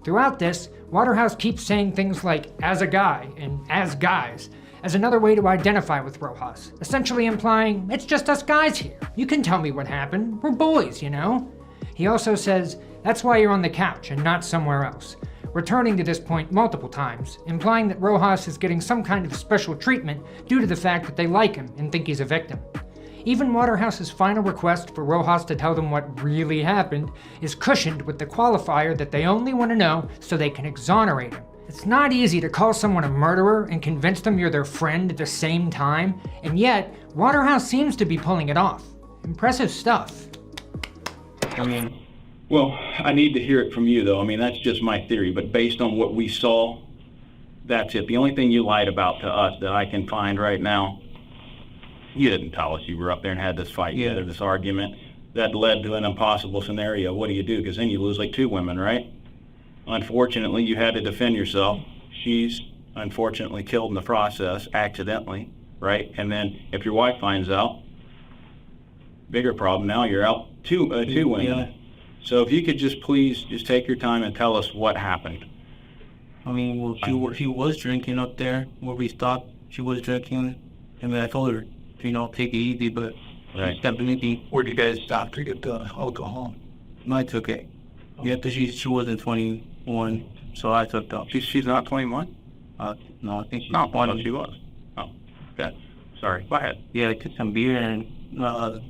Throughout this, Waterhouse keeps saying things like, as a guy, and as guys, as another way to identify with Rojas, essentially implying, it's just us guys here. You can tell me what happened. We're boys, you know? He also says, that's why you're on the couch and not somewhere else, returning to this point multiple times, implying that Rojas is getting some kind of special treatment due to the fact that they like him and think he's a victim. Even Waterhouse's final request for Rojas to tell them what really happened is cushioned with the qualifier that they only want to know so they can exonerate him. It's not easy to call someone a murderer and convince them you're their friend at the same time, and yet, Waterhouse seems to be pulling it off. Impressive stuff. I mean, Well, I need to hear it from you, though. I mean, that's just my theory, but based on what we saw, that's it. The only thing you lied about to us that I can find right now, you didn't tell us you were up there and had this fight together, this argument that led to an impossible scenario. What do you do? Because then you lose like 2 women, right? Unfortunately, you had to defend yourself. She's unfortunately killed in the process, accidentally, right? And then if your wife finds out, bigger problem, now you're out 2 women. Yeah. So if you could just please just take your time and tell us what happened. I mean, well, she was drinking up there where we stopped. She was drinking, and then I told her, take it easy, but Right. she kept drinking. Where did you guys stop to get the alcohol? And I took it. Yeah, because she wasn't 21, so I took the. She's not 21? No, I think she's No, 20. she was. Oh, okay. Sorry. Go ahead. Yeah, I took some beer and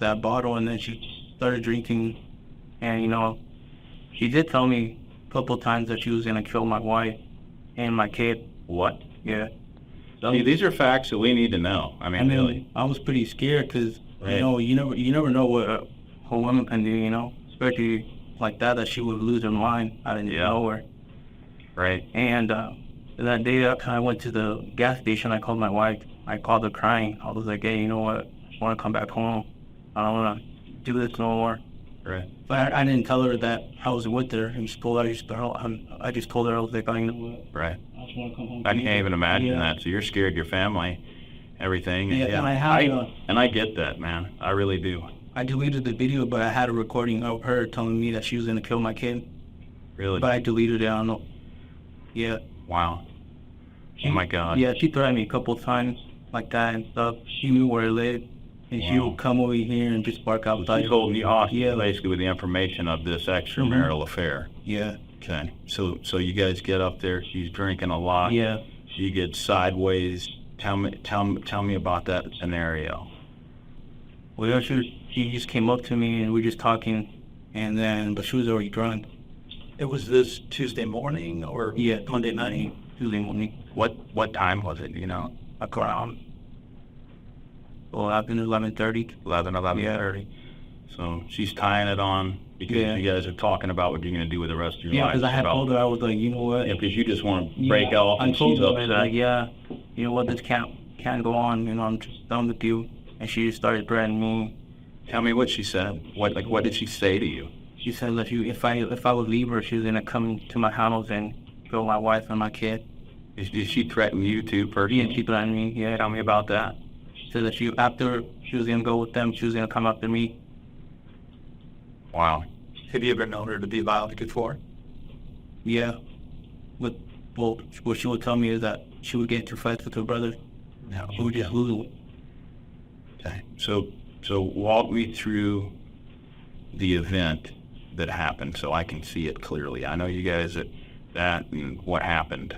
that bottle, and then she started drinking. And, she did tell me a couple times that she was going to kill my wife and my kid. What? Yeah. See, these are facts that we need to know. I mean, really. I was pretty scared because, Right. you never know what a woman can do, especially like that she would lose her mind out of nowhere. Right. And that day I went to the gas station. I called my wife. I called her crying. I was like, hey, you know what? I just want to come back home. I don't want to do this no more. Right. But I didn't tell her that I was with her. I just told her, I was like, you know what? Right. I just want to come home. I can't even imagine Yeah. that. So you're scared, your family, everything. Yeah, and I had and I get that, man. I really do. I deleted the video, but I had a recording of her telling me that she was going to kill my kid. Really. But I deleted it. I don't know. Yeah. Wow. Oh my God. Yeah, she threatened me a couple times like that and stuff. She knew where I lived. And she would come over here and just bark outside. She's holding you hostage, Yeah. basically, with the information of this extramarital affair. Yeah. Okay. So you guys get up there. She's drinking a lot. Yeah. She gets sideways. Tell me about that scenario. Well, she just came up to me and we were just talking, but she was already drunk. It was this Tuesday morning or Yeah. Monday night? Tuesday morning. What time was it? Around 11:30. 11:30. So she's tying it on because Yeah. you guys are talking about what you're going to do with the rest of your Yeah, life. because I had told her, I was like, you know what? Yeah, because you just want to break off I and told she's her, upset. like, yeah, you know what, this can't go on, I'm just done with you. And she just started threatening me. Tell me what she said. What did she say to you? She said that if I would leave her, she was gonna come to my house and kill my wife and my kid. Did she threaten you too, Yeah, personally? she threatened me. Yeah. Tell me about that. She said that after she was gonna go with them, she was gonna come after me. Wow. Have you ever known her to be violent before? Yeah. What she would tell me is that she would get into fights with her brother. No. She would just lose it. Okay. So walk me through the event that happened so I can see it clearly. I know you guys that and what happened.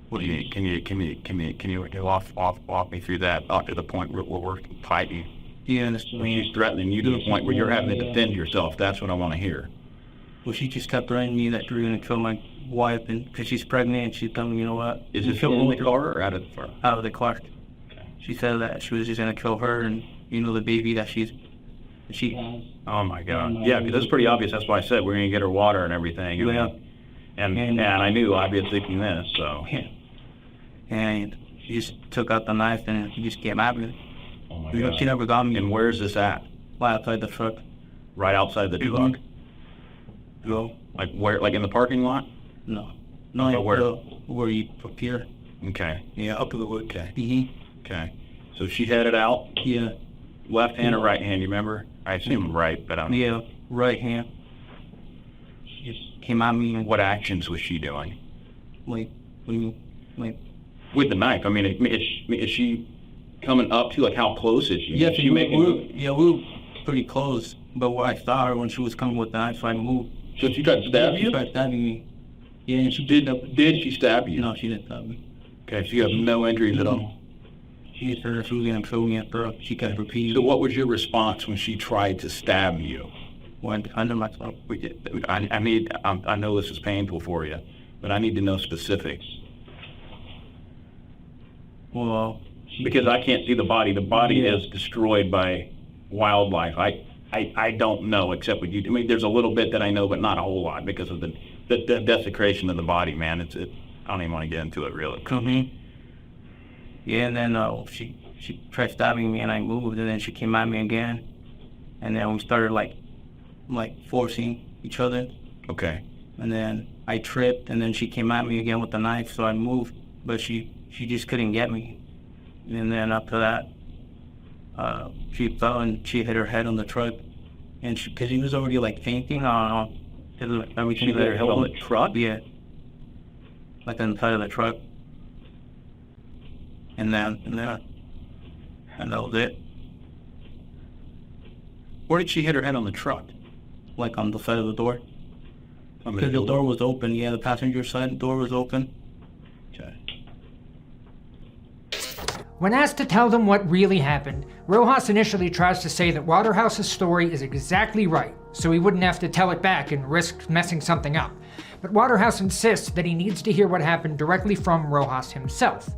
What do you mean? Can you walk me through that up to the point where we're fighting? Yeah, and When she's threatening you to the point where you're having to defend yourself. That's what I want to hear. Well, she just kept threatening me that she was gonna kill my wife, and because she's pregnant, and she told me, you know what? Is this in the car or out of the car? Out of the car. She said that she was just gonna kill her and the baby that she. Oh my God. Yeah, because that's pretty obvious. That's why I said we're gonna get her water and everything. Yeah. And I knew obviously from this. So. Yeah. And she just took out the knife and she just came at me. Oh my She God. never got me. And where's this at? Right outside the truck. Right outside the truck. Go. Like where? Like in the parking lot? No. No, But where? Where you prepare. Okay. Yeah, up in the wood, okay. Okay. So she headed out, Yeah. left hand or right hand, you remember? I assume right, but Yeah. Right hand. She just came at me and what actions was she doing? like, what do you mean? Like, With the knife, I mean, is she coming up to, like, how close is she? yeah, Is she making... we were pretty close, but I saw her when she was coming with the knife, so I moved. So she tried to stab She you? tried stabbing me. Yeah, and she Did she stab you? No, she didn't stab me. Okay, so you have no injuries at all. She hit her, she was gonna kill me at her. She kept repeating. So what was your response when she tried to stab you? Went under myself. I know this is painful for you, but I need to know specifics. Well, Because I can't see the body. The body is destroyed by wildlife. I don't know, except with you. I mean, there's a little bit that I know, but not a whole lot because of the desecration of the body, man. I don't even want to get into it, really. yeah, and then she tried stabbing me, and I moved, and then she came at me again, and then we started like forcing each other, Okay. and then I tripped, and then she came at me again with the knife, so I moved, but she just couldn't get me, and then after that, she fell and she hit her head on the truck, and because he was already like fainting on everything. She hit her head on the truck? Yeah, like on the side of the truck. And that was it. Where did she hit her head on the truck? Like on the side of the door. Because the door was open. Yeah, the passenger side door was open. Okay. When asked to tell them what really happened, Rojas initially tries to say that Waterhouse's story is exactly right, so he wouldn't have to tell it back and risk messing something up. But Waterhouse insists that he needs to hear what happened directly from Rojas himself.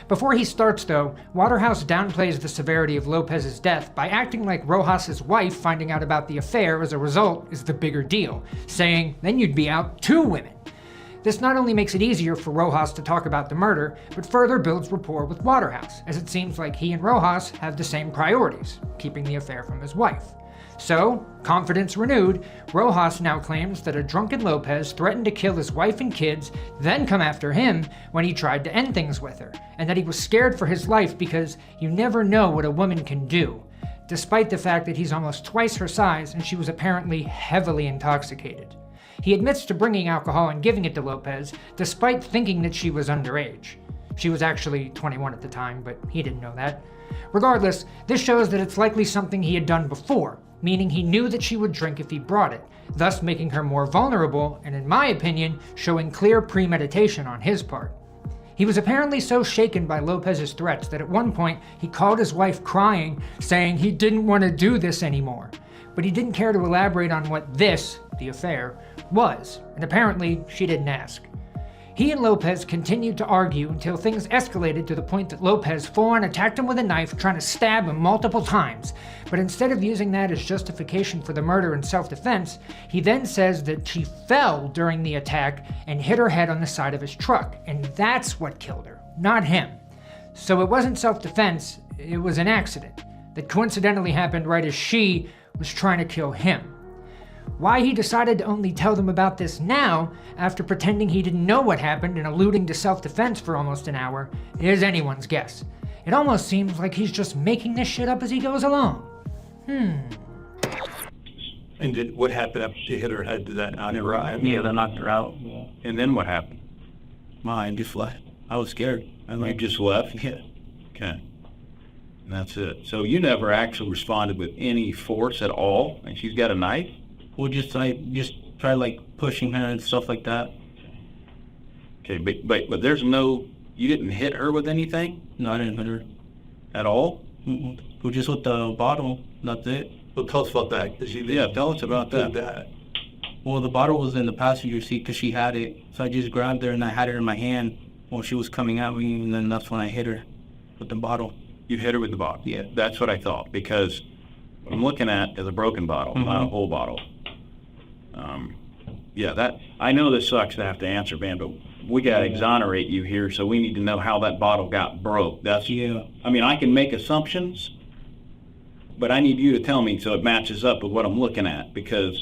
Before he starts, though, Waterhouse downplays the severity of Lopez's death by acting like Rojas's wife finding out about the affair as a result is the bigger deal, saying, then you'd be out 2 women. This not only makes it easier for Rojas to talk about the murder, but further builds rapport with Waterhouse, as it seems like he and Rojas have the same priorities, keeping the affair from his wife. So, confidence renewed, Rojas now claims that a drunken Lopez threatened to kill his wife and kids, then come after him when he tried to end things with her, and that he was scared for his life because you never know what a woman can do, despite the fact that he's almost twice her size and she was apparently heavily intoxicated. He admits to bringing alcohol and giving it to Lopez, despite thinking that she was underage. She was actually 21 at the time, but he didn't know that. Regardless, this shows that it's likely something he had done before, meaning he knew that she would drink if he brought it, thus making her more vulnerable and, in my opinion, showing clear premeditation on his part. He was apparently so shaken by Lopez's threats that at one point he called his wife crying, saying he didn't want to do this anymore. But he didn't care to elaborate on what this, the affair, was, and apparently she didn't ask. He and Lopez continued to argue until things escalated to the point that Lopez full-on attacked him with a knife, trying to stab him multiple times. But instead of using that as justification for the murder in self-defense, he then says that she fell during the attack and hit her head on the side of his truck, and that's what killed her, not him. So it wasn't self-defense, it was an accident that coincidentally happened right as she was trying to kill him. Why he decided to only tell them about this now, after pretending he didn't know what happened and alluding to self-defense for almost an hour, is anyone's guess. It almost seems like he's just making this shit up as he goes along. And what happened after she hit her head? Did that knock her out? Yeah, they knocked her out. And then what happened? Mine just left. I was scared. You just left? Yeah. Okay. And that's it. So you never actually responded with any force at all, and she's got a knife? We'll just try like pushing her and stuff like that. Okay, but there's no, you didn't hit her with anything? No, I didn't hit her. At all? We just with the bottle. That's it. Well, tell us about that. Yeah, tell us about that. Well, the bottle was in the passenger seat because she had it. So I just grabbed her and I had her in my hand while she was coming at me, and then that's when I hit her with the bottle. You hit her with the bottle? Yeah. That's what I thought, because what I'm looking at is a broken bottle, not a whole bottle. Yeah, that, I know this sucks to have to answer, man, but we got to exonerate you here, so we need to know how that bottle got broke. That's, Yeah. I mean, I can make assumptions, but I need you to tell me so it matches up with what I'm looking at, because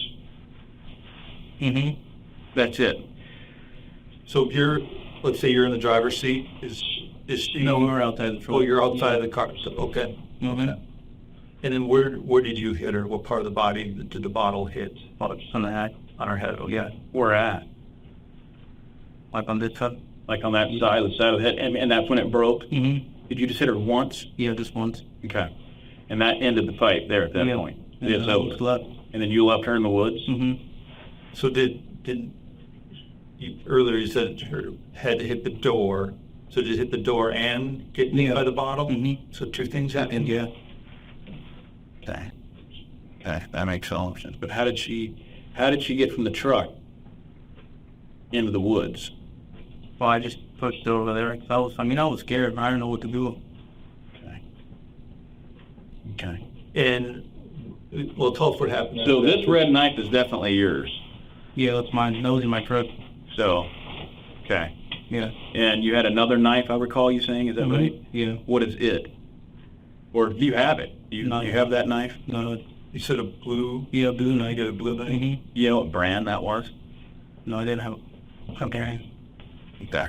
that's it. So let's say you're in the driver's seat. Is she? No, we were outside the truck. Oh, you're outside of the car. So, okay. Mm-hmm. And then where did you hit her? What part of the body did the bottle hit? On the head. On her head. Okay. Yeah. Where at? Like on this side. Like on that side of the head, and that's when it broke? Mm-hmm. Did you just hit her once? Yeah, just once. Okay. And that ended the fight there at that point? And Yeah, so, left. and then you left her in the woods? Mm-hmm. So did you, earlier you said her head hit the door. So did it hit the door and get hit by the bottle? Mm-hmm. So two things happened? Yeah. Okay. Okay, that makes all sense. But how did she get from the truck into the woods? Well, I just pushed her over there. I was scared. I didn't know what to do. Okay. Okay. And, well, tell us what happened. So this red knife is definitely yours. Yeah, that's mine. That was in my truck. So, okay. Yeah. And you had another knife, I recall you saying, is that right? Yeah. What is it? Or do you have it? You have that knife? No. You said a blue? Yeah, blue knife. You got a blue knife? Mm-hmm. You know what brand that was? No, I didn't have. Okay. Okay.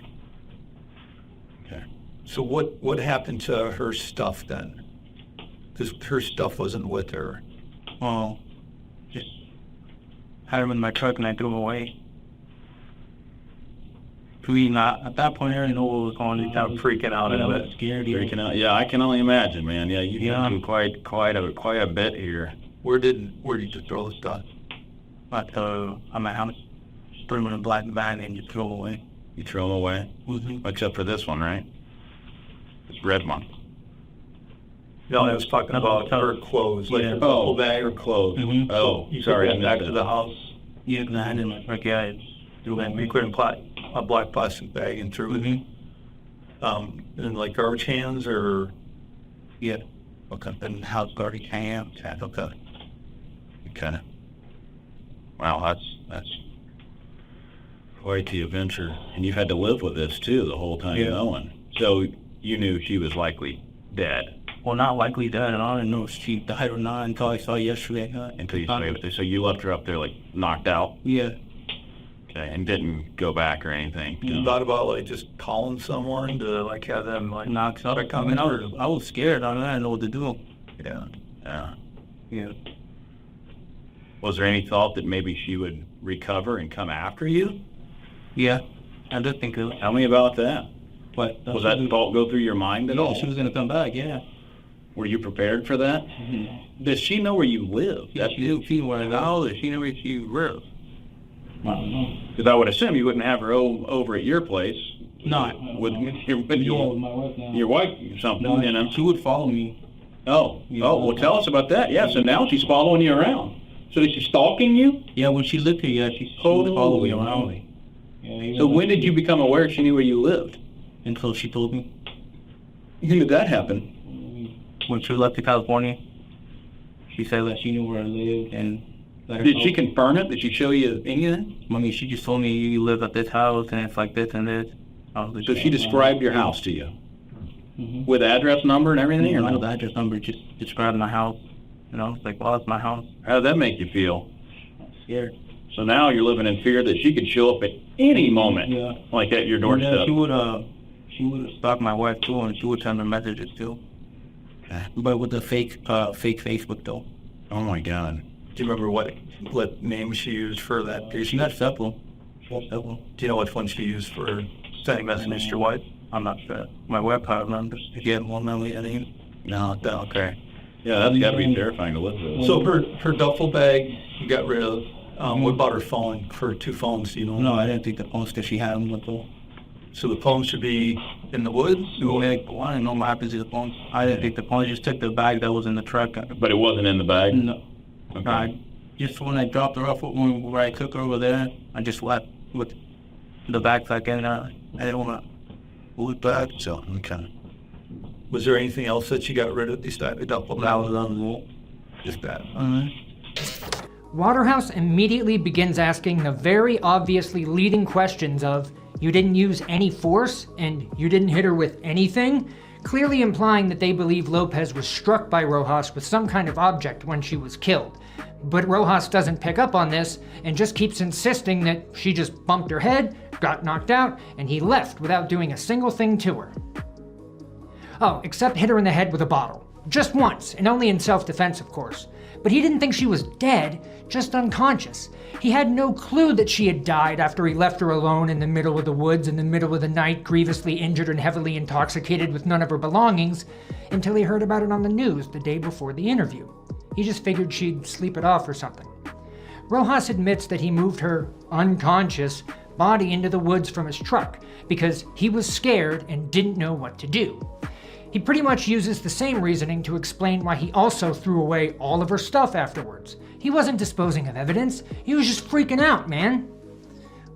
Okay. So what happened to her stuff then? Because her stuff wasn't with her. Well, just had them in my truck and I threw them away. At that point, I didn't know what was going on. I was freaking out. I was scared. Freaking out. Yeah, I can only imagine, man. Yeah, you've been through quite a bit here. Where did you throw the stuff? At my house, threw them in a black van and just threw them away. You throw them away? Mm-hmm. Except for this one, right? This red one. No, I was talking about her clothes, like her duffel bag. Her clothes. Mm-hmm. Oh, You sorry. took that back to the house. Yeah, because I had it in my truck. Yeah, I threw it in You put in a black plastic bag and threw it. Mm-hmm. In like garbage cans or? Yeah. Okay. And house garbage can. Okay. Okay. Wow, that's quite the adventure. And you've had to live with this too the whole time going. So you knew she was likely dead. Well, not likely dead, and I didn't know if she died or not until I saw yesterday. Until you saw it. So you left her up there like knocked out? Yeah. Okay, and didn't go back or anything? You thought about like just calling someone to like have them like Knocked up. check on her? I was scared. I didn't know what to do. Yeah. Yeah. Yeah. Was there any thought that maybe she would recover and come after you? Yeah. I did think of it. Tell me about that. But Was that thought go through your mind at all? She was going to come back, yeah. Were you prepared for that? Mm-hmm. Does she know where you live? She knew where I was. She knew where she lived. I don't know. Because I would assume you wouldn't have her over at your place. No. With your wife or something, No, you know? she would follow me. Oh, well, tell us about that. Yeah, so now she's following you around. So is she stalking you? Yeah, when she lived here, she would follow me around. So when did you become aware she knew where you lived? Until she told me. When did that happen? When she left to California, she said that she knew where I lived and Did she confirm it? Did she show you anything? I mean, she just told me you live at this house and it's like this and this. I was like, So she described your house to you? Mm-hmm. With address number and everything? Or No, no? the address number just described my house. You know, it's like, well, it's my house. How did that make you feel? Scared. So now you're living in fear that she could show up at any moment, Yeah. like at your Yeah, doorstep. she would stalk my wife too, and she would send her messages too. Okay. But with the fake Facebook though. Oh my God. Do you remember what name she used for that She patient? got several. Several. Do you know which one she used for sending messages to your wife? I'm not sure. My wife probably remembers. If you had one memory, I think. No, okay. Yeah, that's got to be terrifying to live with. So her duffel bag you got rid of. What about her phone? Her two phones, you know? No, I didn't think the phones because she had them with her. So the phone should be in the woods? Well, I didn't know what happened to the phone. I didn't think the phone. I just took the bag that was in the truck. But it wasn't in the bag? No. Okay. Just when I dropped her off, where I took her over there, I just left with the backpack in there. I didn't want to look back, so okay. Was there anything else that you got rid of besides the duffel bag? That was on the wall. Just that. Waterhouse immediately begins asking the very obviously leading questions of, you didn't use any force and you didn't hit her with anything, clearly implying that they believe Lopez was struck by Rojas with some kind of object when she was killed. But Rojas doesn't pick up on this and just keeps insisting that she just bumped her head, got knocked out, and he left without doing a single thing to her. Oh, except hit her in the head with a bottle. Just once, and only in self-defense, of course. But he didn't think she was dead, just unconscious. He had no clue that she had died after he left her alone in the middle of the woods in the middle of the night, grievously injured and heavily intoxicated with none of her belongings, until he heard about it on the news the day before the interview. He just figured she'd sleep it off or something. Rojas admits that he moved her unconscious body into the woods from his truck because he was scared and didn't know what to do. He pretty much uses the same reasoning to explain why he also threw away all of her stuff afterwards. He wasn't disposing of evidence, he was just freaking out, man.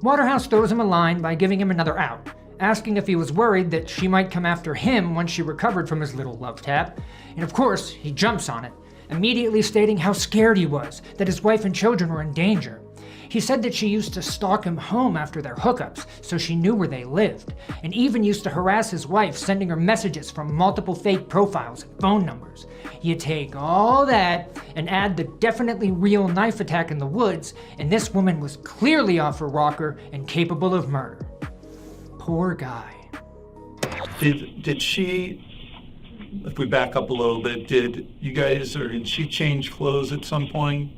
Waterhouse throws him a line by giving him another out, asking if he was worried that she might come after him once she recovered from his little love tap, and of course, he jumps on it, immediately stating how scared he was, that his wife and children were in danger. He said that she used to stalk him home after their hookups, so she knew where they lived, and even used to harass his wife, sending her messages from multiple fake profiles and phone numbers. You take all that and add the definitely real knife attack in the woods, and this woman was clearly off her rocker and capable of murder. Poor guy. Did she, if we back up a little bit, did she change clothes at some point?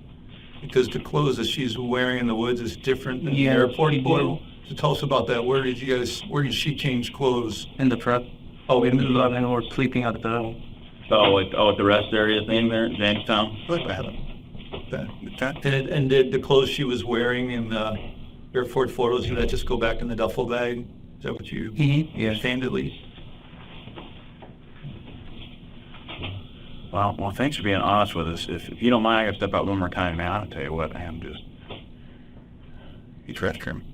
Because the clothes that she's wearing in the woods is different than the airport clothes. So tell us about that. Where did she change clothes? In the truck. Oh, in the truck, and we're sleeping at the... at the rest area thing there in Jamestown? And did the clothes she was wearing in the airport photos, did that just go back in the duffel bag? Is that what you understand at least? Well, thanks for being honest with us. If you don't mind, I gotta step out one more time, man. I'll tell you what, I'm just... You trust him.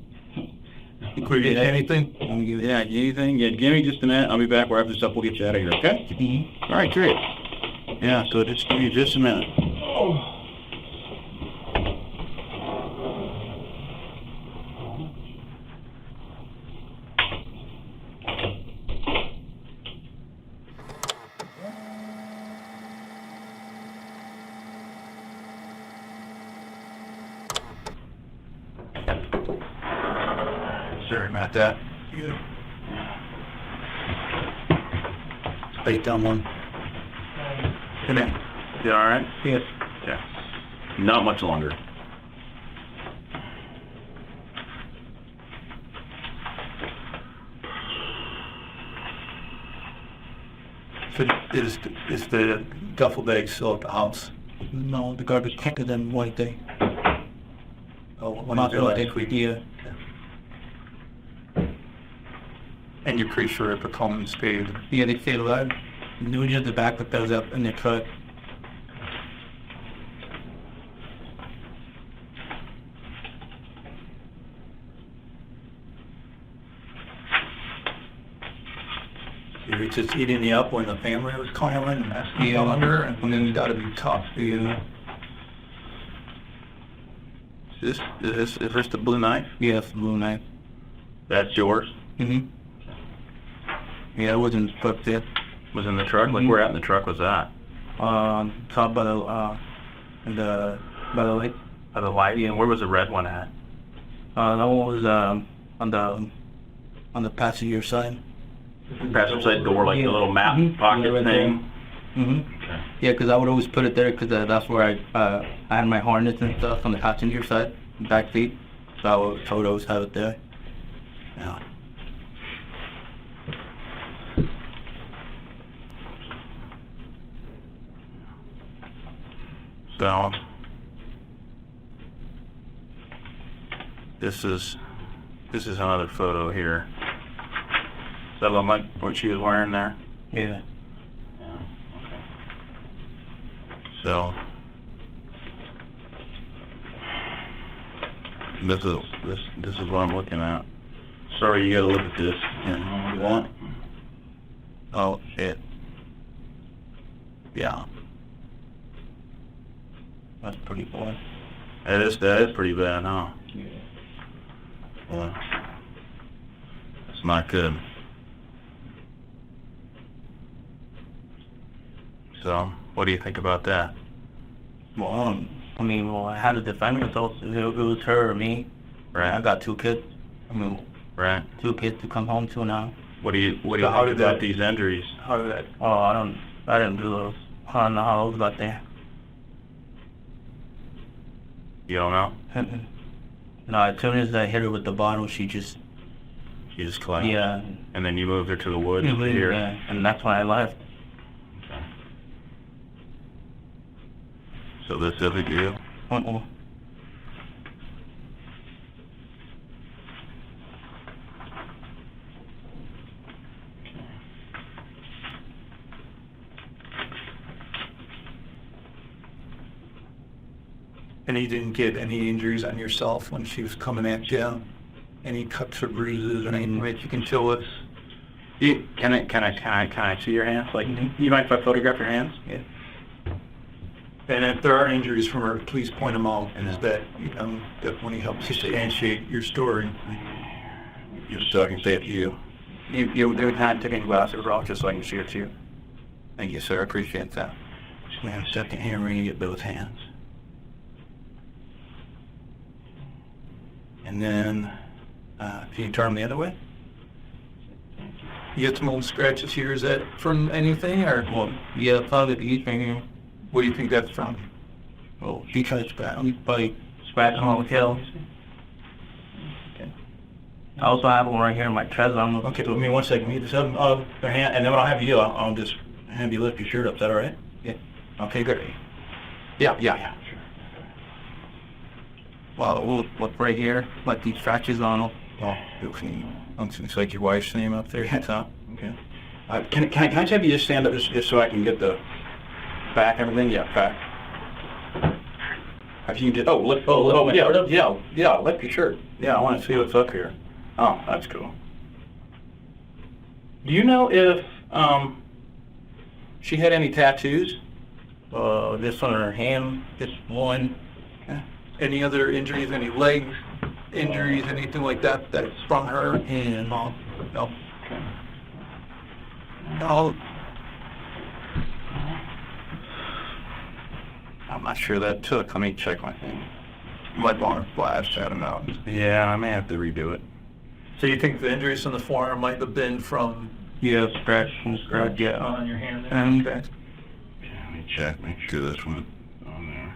You query anything? Yeah, anything? Yeah, give me just a minute. I'll be back. We'll have this up. We'll get you out of here, okay? Mm-hmm. All right, great. Yeah, so just give me just a minute. Oh. Sorry about that. You bite down one. Come in. You all right? Yes. Yeah. Not much longer. So is the duffel bag still at the house? No, the garbage quicker than one day. Oh, when Not you like last week? yeah. And you're pretty sure it becomes paid? Yeah, they stayed alive. Knew just the back that was up in the truck. You were just eating you up when the family was calling and asking you under, and then you gotta be tough, you know? Is this the blue knife? Yes, blue knife. That's yours? Mm-hmm. Yeah, it wasn't put there. Was in the truck? Like, where out in the truck was that? Top by the light. By the light? Yeah, and where was the red one at? That one was on the passenger side. Passenger side door, like the little map pocket thing? Mm-hmm. Okay. Yeah, because I would always put it there because that's where I had my harness and stuff on the passenger side, back seat. So I would always have it there. Yeah. So, this is another photo here. Does that look like what she was wearing there? Yeah. Yeah. Okay. So, this is what I'm looking at. Sorry, you gotta look at this. Yeah. You want? Oh, it. Yeah. That's pretty bad. That is pretty bad, huh? Yeah. Well, it's not good. So, what do you think about that? Well, I had to defend myself. It was her or me. Right. I got two kids. I mean, Right. 2 kids to come home to now. What do you So think how did about that- these injuries? How did that? Oh, I didn't do those. I don't know how those got there. You don't know? No, as soon as I hit her with the bottle, she just, You just collapsed? yeah. And then you moved her to the woods Yeah, here? and that's when I left. So this is a deal? Uh-uh. And you didn't get any injuries on yourself when she was coming at you? Any cuts or bruises or anything that you can show us? Can I see your hands? Like, you mind if I photograph your hands? Yeah. And if there are injuries from her, please point them out, and that definitely helps substantiate your story. Just so I can say it to you. They would not take any glasses off just so I can see it to you. Thank you, sir. I appreciate that. Just gonna have a second here, we're gonna get both hands. And then, can you turn them the other way? You get some old scratches here, is that from anything, or Well, yeah, probably the east finger. what do you think that's from? Well, she tried to scratch me, probably scratch on the tail. Okay. I also have one right here in my chest. I don't know. Okay, give me 1 second. You just have their hand, and then what I'll have you do, I'll just have you lift your shirt up. Is that all right? Yeah. Okay, good. Yeah, sure. Well, look right here, like these scratches on them. Oh, it's like your wife's name up there at the top. Okay. Can I just have you just stand up just so I can get the back, everything? Yeah, back. If you can just, lift your shirt. Yeah, I want to see what's up here. Oh, that's cool. Do you know if she had any tattoos? This on her hand, this one. Any other injuries? Any leg injuries? Anything like that that sprung her? And No. no. I'm not sure that took. Let me check my thing. Mud bar blast at him out. Yeah, I may have to redo it. So you think the injuries on the forearm might have been from Yeah, scratch and scratch, yeah. on your hand there? And Okay. Let me check, make sure this one on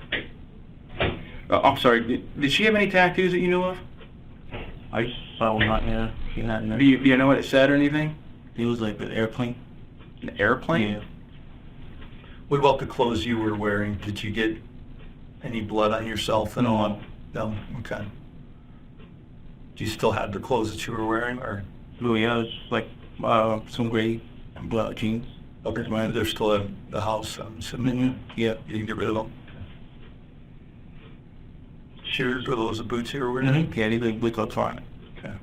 there. I'm sorry, did she have any tattoos that you knew of? I saw one not there. She not in there. Do you know what it said or anything? It was like the airplane. An airplane? Yeah. What about the clothes you were wearing? Did you get any blood on yourself and all? No. Okay. Do you still have the clothes that you were wearing, or? Oh yeah, it's like some gray and black jeans. Okay, they're still in the house. Yeah. You didn't get rid of them. Shoes, were those the boots you were wearing? Yeah, they look electronic. Okay.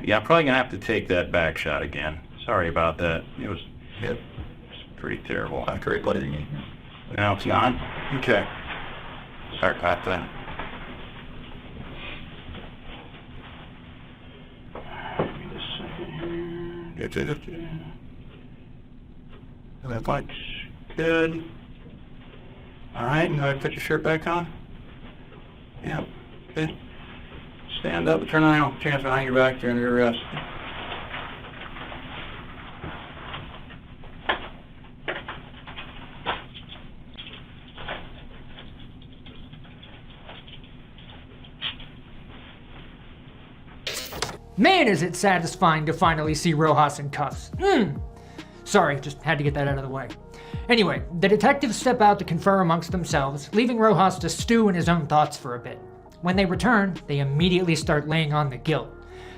Yeah, I'm probably gonna have to take that back shot again. Sorry about that. It was pretty terrible. Not great blooding in here. Now it's gone? Okay. Sorry about that. Give me just a second here. It's And that much. Good. All right, now put your shirt back on. Yeah. Good. Stand up, turn on, hands behind your back, you're under arrest. Man, is it satisfying to finally see Rojas in cuffs. Sorry, just had to get that out of the way. Anyway, the detectives step out to confer amongst themselves, leaving Rojas to stew in his own thoughts for a bit. When they return, they immediately start laying on the guilt.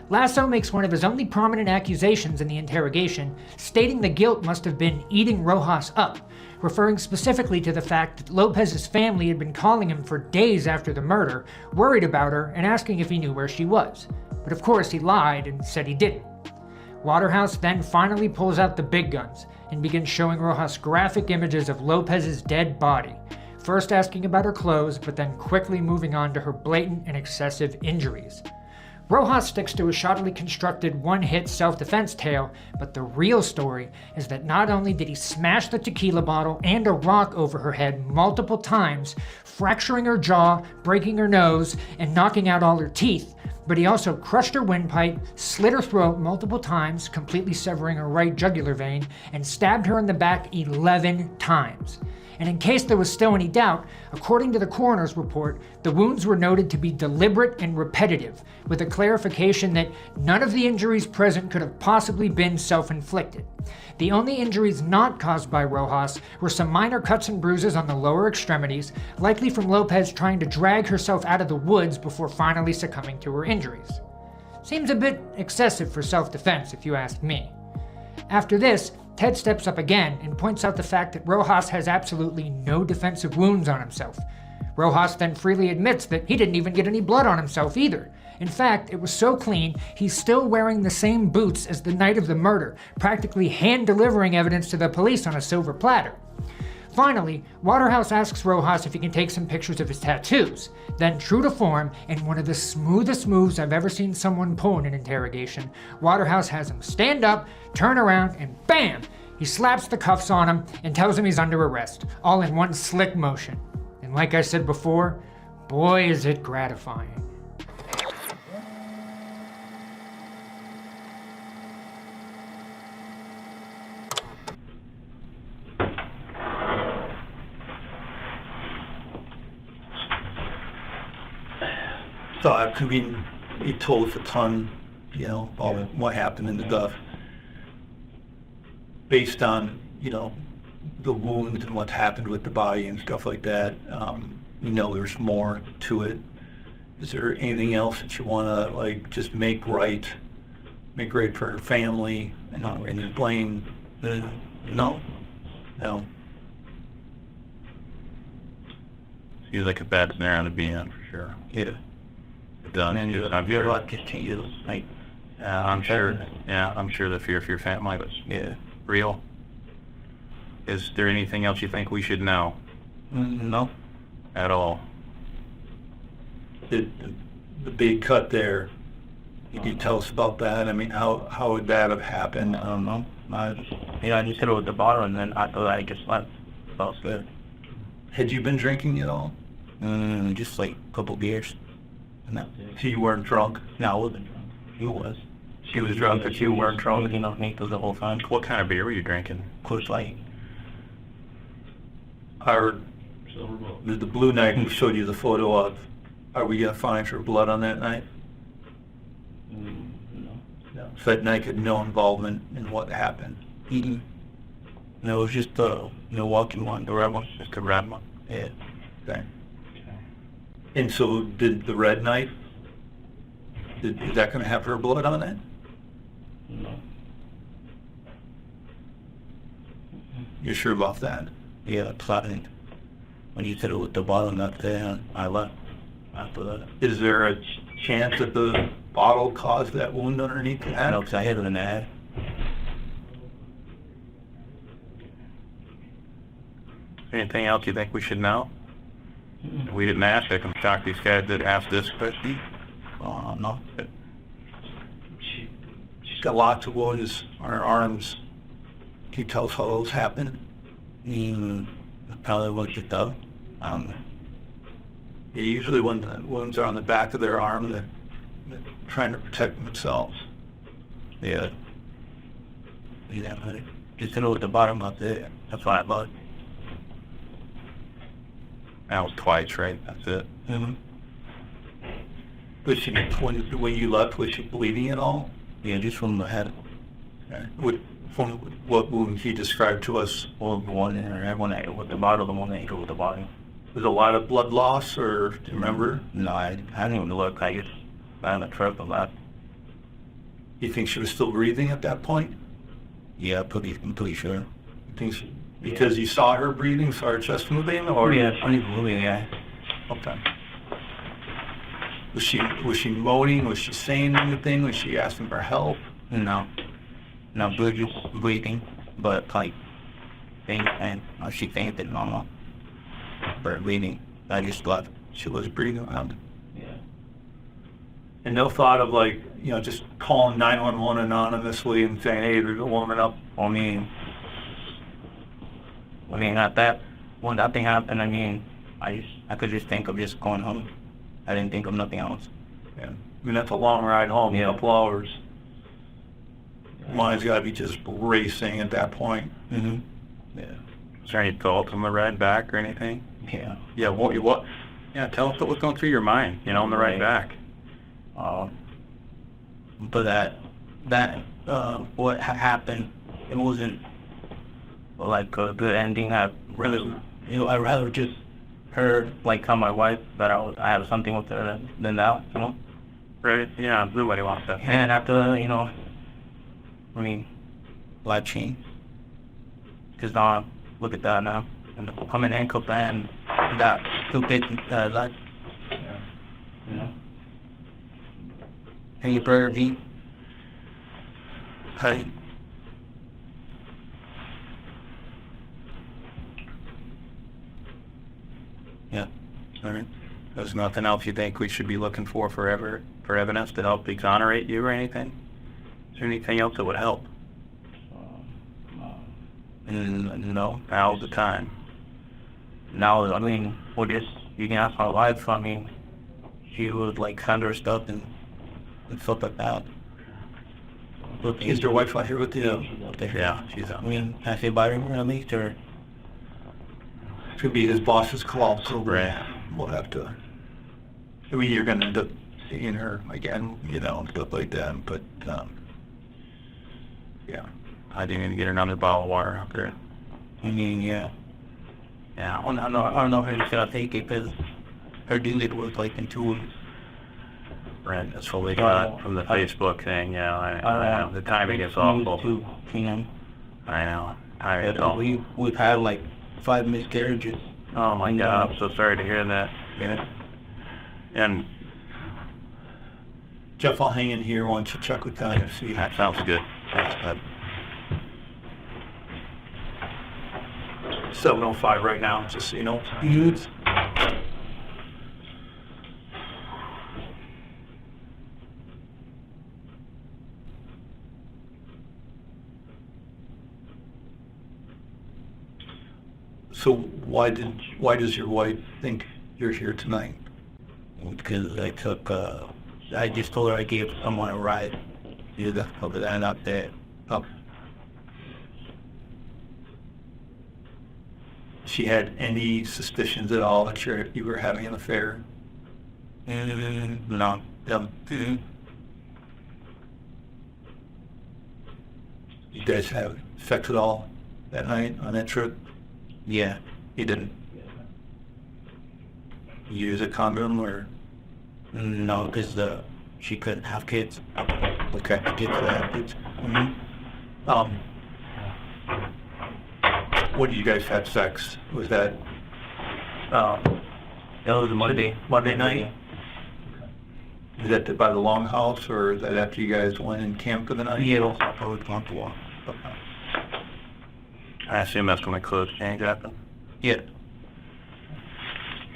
Lasso makes one of his only prominent accusations in the interrogation, stating the guilt must have been eating Rojas up, referring specifically to the fact that Lopez's family had been calling him for days after the murder, worried about her and asking if he knew where she was. But of course he lied and said he didn't. Waterhouse then finally pulls out the big guns and begins showing Rojas graphic images of Lopez's dead body, first asking about her clothes, but then quickly moving on to her blatant and excessive injuries. Rojas sticks to a shoddily constructed one-hit self-defense tale, but the real story is that not only did he smash the tequila bottle and a rock over her head multiple times, fracturing her jaw, breaking her nose, and knocking out all her teeth, but he also crushed her windpipe, slit her throat multiple times, completely severing her right jugular vein, and stabbed her in the back 11 times. And in case there was still any doubt, according to the coroner's report, the wounds were noted to be deliberate and repetitive, with a clarification that none of the injuries present could have possibly been self-inflicted. The only injuries not caused by Rojas were some minor cuts and bruises on the lower extremities, likely from Lopez trying to drag herself out of the woods before finally succumbing to her injuries. Seems a bit excessive for self-defense, if you ask me. After this, Ted steps up again and points out the fact that Rojas has absolutely no defensive wounds on himself. Rojas then freely admits that he didn't even get any blood on himself either. In fact, it was so clean, he's still wearing the same boots as the night of the murder, practically hand-delivering evidence to the police on a silver platter. Finally, Waterhouse asks Rojas if he can take some pictures of his tattoos. Then, true to form, in one of the smoothest moves I've ever seen someone pull in an interrogation, Waterhouse has him stand up, turn around, and bam! He slaps the cuffs on him and tells him he's under arrest, all in one slick motion. And like I said before, boy is it gratifying. So, I mean, he told us a ton, you know, all what happened in the Duff. Based on, you know, the wounds and what happened with the body and stuff like that, you know, there's more to it. Is there anything else that you want to, like, just make right for her family and explain? No. Seems like a bad scenario to be in, for sure. Yeah. Done. And I've your heard. lot continues, like, I'm sure. Yeah, I'm sure the fear for your family was real. Is there anything else you think we should know no. at all? The big cut there, can you tell us about that? I mean, how would that have happened? I don't know. I just hit it with the bottle and then after that I just left. That was good. Had you been drinking at all? Just like a couple beers. No. So you weren't drunk? No, I wasn't drunk. He was. She was drunk, but she weren't drunk, you know, Nate was the whole time. What kind of beer were you drinking? Coors Light. The blue night we showed you the photo of, are we gonna find her blood on that night? No. So that night had no involvement in what happened? No, it was just the Milwaukee one, the red one. Just the red one. Yeah. Okay. And so did the red night, is that gonna have her blood on it? No. You're sure about that? Yeah, plotting. When you said it with the bottle not there, I left after that. Is there a chance that the bottle caused that wound underneath the head? No, because I hit it in the head. Anything else you think we should know? We didn't ask. I'm shocked these guys did ask this question. No. She's got lots of wounds on her arms. Can you tell us how those happened? Probably looked it up. Yeah, usually when the wounds are on the back of their arm, they're trying to protect themselves. Yeah. Just hit it with the bottom up there. That's why I bought it. That was twice, right? That's it. Mm-hmm. Was she, when you left, was she bleeding at all? Yeah, just from the head. Okay. From what wound he described to us? Well, the one there, everyone that hit with the bottle, the one that hit with the bottle. Was a lot of blood loss, or do you remember? No, I didn't even look. I just got on the truck and left. You think she was still breathing at that point? Yeah, I'm pretty sure. You think she, because you saw her breathing, saw her chest moving, or? Yeah, funny moving, yeah. Okay. Was she moaning? Was she saying anything? Was she asking for help? No, just breathing, but like, she fainted normal. But breathing, I just left. She was breathing around. Yeah. And no thought of like, just calling 911 anonymously and saying, hey, there's a woman up. I mean, at that, when that thing happened, I could just think of just going home. I didn't think of nothing else. Yeah. That's a long ride home, Yeah. a couple hours. Mine's got to be just racing at that point. Mm-hmm. Yeah. Is there any thoughts on the ride back or anything? Yeah. Yeah, what? Yeah, tell us what was going through your mind, on the ride back. But what happened, it wasn't like a good ending. I rather just heard like tell my wife that I had something with her than that, Right? Yeah, everybody wants that. And after life changed. Because now look at that now, and I'm in handcuffs and that 2 kids like. Hey, brother V. Hey. Yeah. All right. There's nothing else you think we should be looking for evidence to help exonerate you or anything? Is there anything else that would help? No. Now's the time. Now, you can ask my wife. She would like send her stuff and stuff like that. Is your wife out here with you? Yeah, she's out. Can I say bye to her at least, or? Could be his boss's call, so Right. we'll have to. You're going to end up seeing her again, and stuff like that. But yeah, I do need to get her another bottle of water out there. Yeah. Yeah, I don't know how she's gonna take it because her due date was like in 2 weeks. Right, that's what we got from the Facebook thing. Yeah, I know. The timing is awful. I know. Timing is awful. We've had like 5 miscarriages. Oh my God, I'm so sorry to hear that. Yeah. And Jeff, I'll hang in here. Why don't you check with Dyer? See. that sounds good. Thanks, bud. 7:05 right now, just so you know. Dudes. So why does your wife think you're here tonight? Because I just told her I gave someone a ride. Yeah, over there and up there. Up. She had any suspicions at all that you were having an affair? No. You guys have sex at all that night on that trip? Yeah. You didn't? You use a condom or? No, because she couldn't have kids. Okay. Kids could have kids. When did you guys have sex? Was that? It was Monday night. Is that by the longhouse, or is that after you guys went and camped for the night? Yeah, it was probably comfortable. I assume that's when the clothes change happened. Yeah.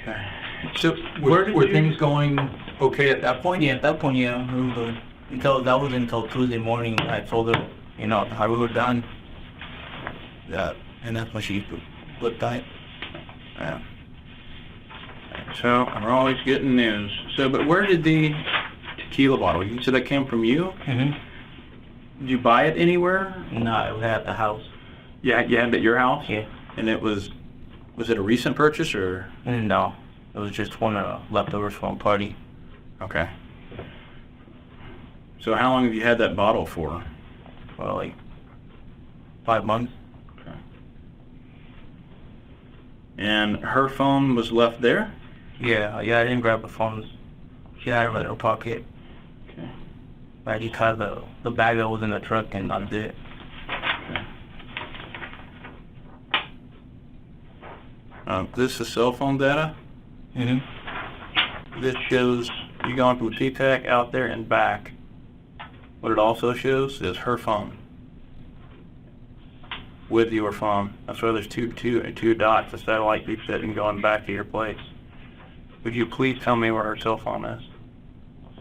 Okay. So were things going okay at that point? Yeah, at that point, yeah. We were good. That was until Tuesday morning. I told her, how we were done. Yeah, and that's when she looked tight. Yeah. So we're always getting news. So, but where did the tequila bottle? You said that came from you? Mm-hmm. Did you buy it anywhere? No, it was at the house. Yeah, you had it at your house? Yeah. And it was it a recent purchase or? No, it was just one of the leftovers from a party. Okay. So how long have you had that bottle for? Well, like 5 months. Okay. And her phone was left there? Yeah, I didn't grab the phone. She had it in her pocket. Okay. I just had the bag that was in the truck and I did. This is cell phone data. Mm-hmm. This shows you going from T-Tac out there and back. What it also shows is her phone with your phone. That's why there's two dots, a satellite beep sitting going back to your place. Would you please tell me where her cell phone is?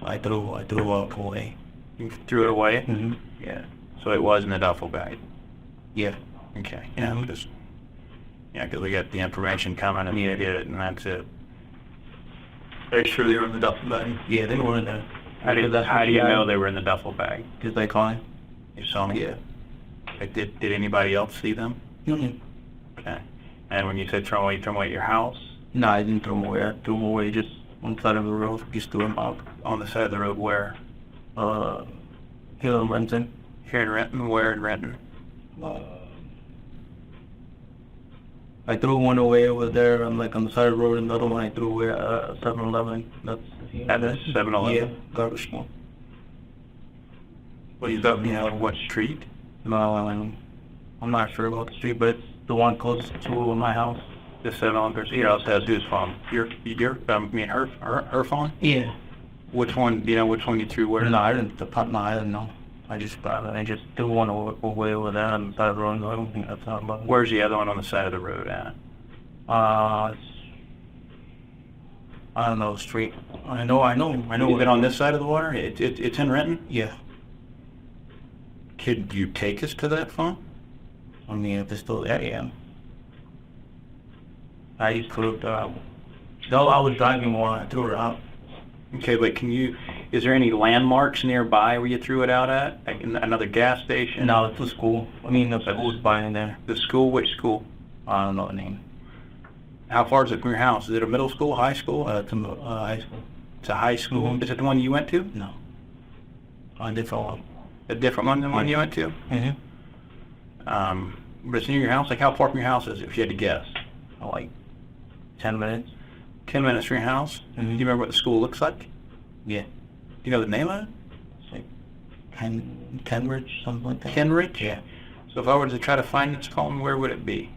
I threw it away. You threw it away? Mm-hmm. Yeah. So it was in the duffel bag? Yeah. Okay. Yeah, because we got the information coming and you did it and that's it. Are you sure they were in the duffel bag? Yeah, they were in there. How do you know they were in the duffel bag? Because they called him. You saw them? Yeah. Like, did anybody else see them? Mm-hmm. Okay. And when you said throw away at your house? No, I didn't throw them away. I threw them away just on the side of the road. Just threw them out. On the side of the road where? Here in Renton. Here in Renton? Where in Renton? I threw one away over there on the side of the road, and the other one I threw away at 7-Eleven. That's at the 7-Eleven? Yeah, garbage one. What you thought, what street? No, I'm not sure about the street, but it's the one closest to my house. The 7-Eleven. Your house has whose phone? Her phone? Yeah. Which one? Do you know which one you threw where? No, I didn't know. I just threw one away over there on the side of the road. I don't think that's how about it. Where's the other one on the side of the road at? I don't know the street. I know. Is it on this side of the water? It's in Renton? Yeah. Could you take us to that phone? I mean, if it's still there, yeah. I used to though I was driving when I threw it out. Okay, but is there any landmarks nearby where you threw it out at? Like another gas station? No, it's the school. I mean, the school's by in there. The school? Which school? I don't know the name. How far is it from your house? Is it a middle school, high school? It's a high school. It's a high school? Mm-hmm. Is it the one you went to? No. A different one. A different one than the one you went to? Mm-hmm. But it's near your house? Like how far from your house is it, if you had to guess? Like 10 minutes. 10 minutes from your house? Mm-hmm. Do you remember what the school looks like? Yeah. Do you know the name of it? It's like Kenridge, something like that. Kenridge? Yeah. So if I were to try to find this phone, where would it be?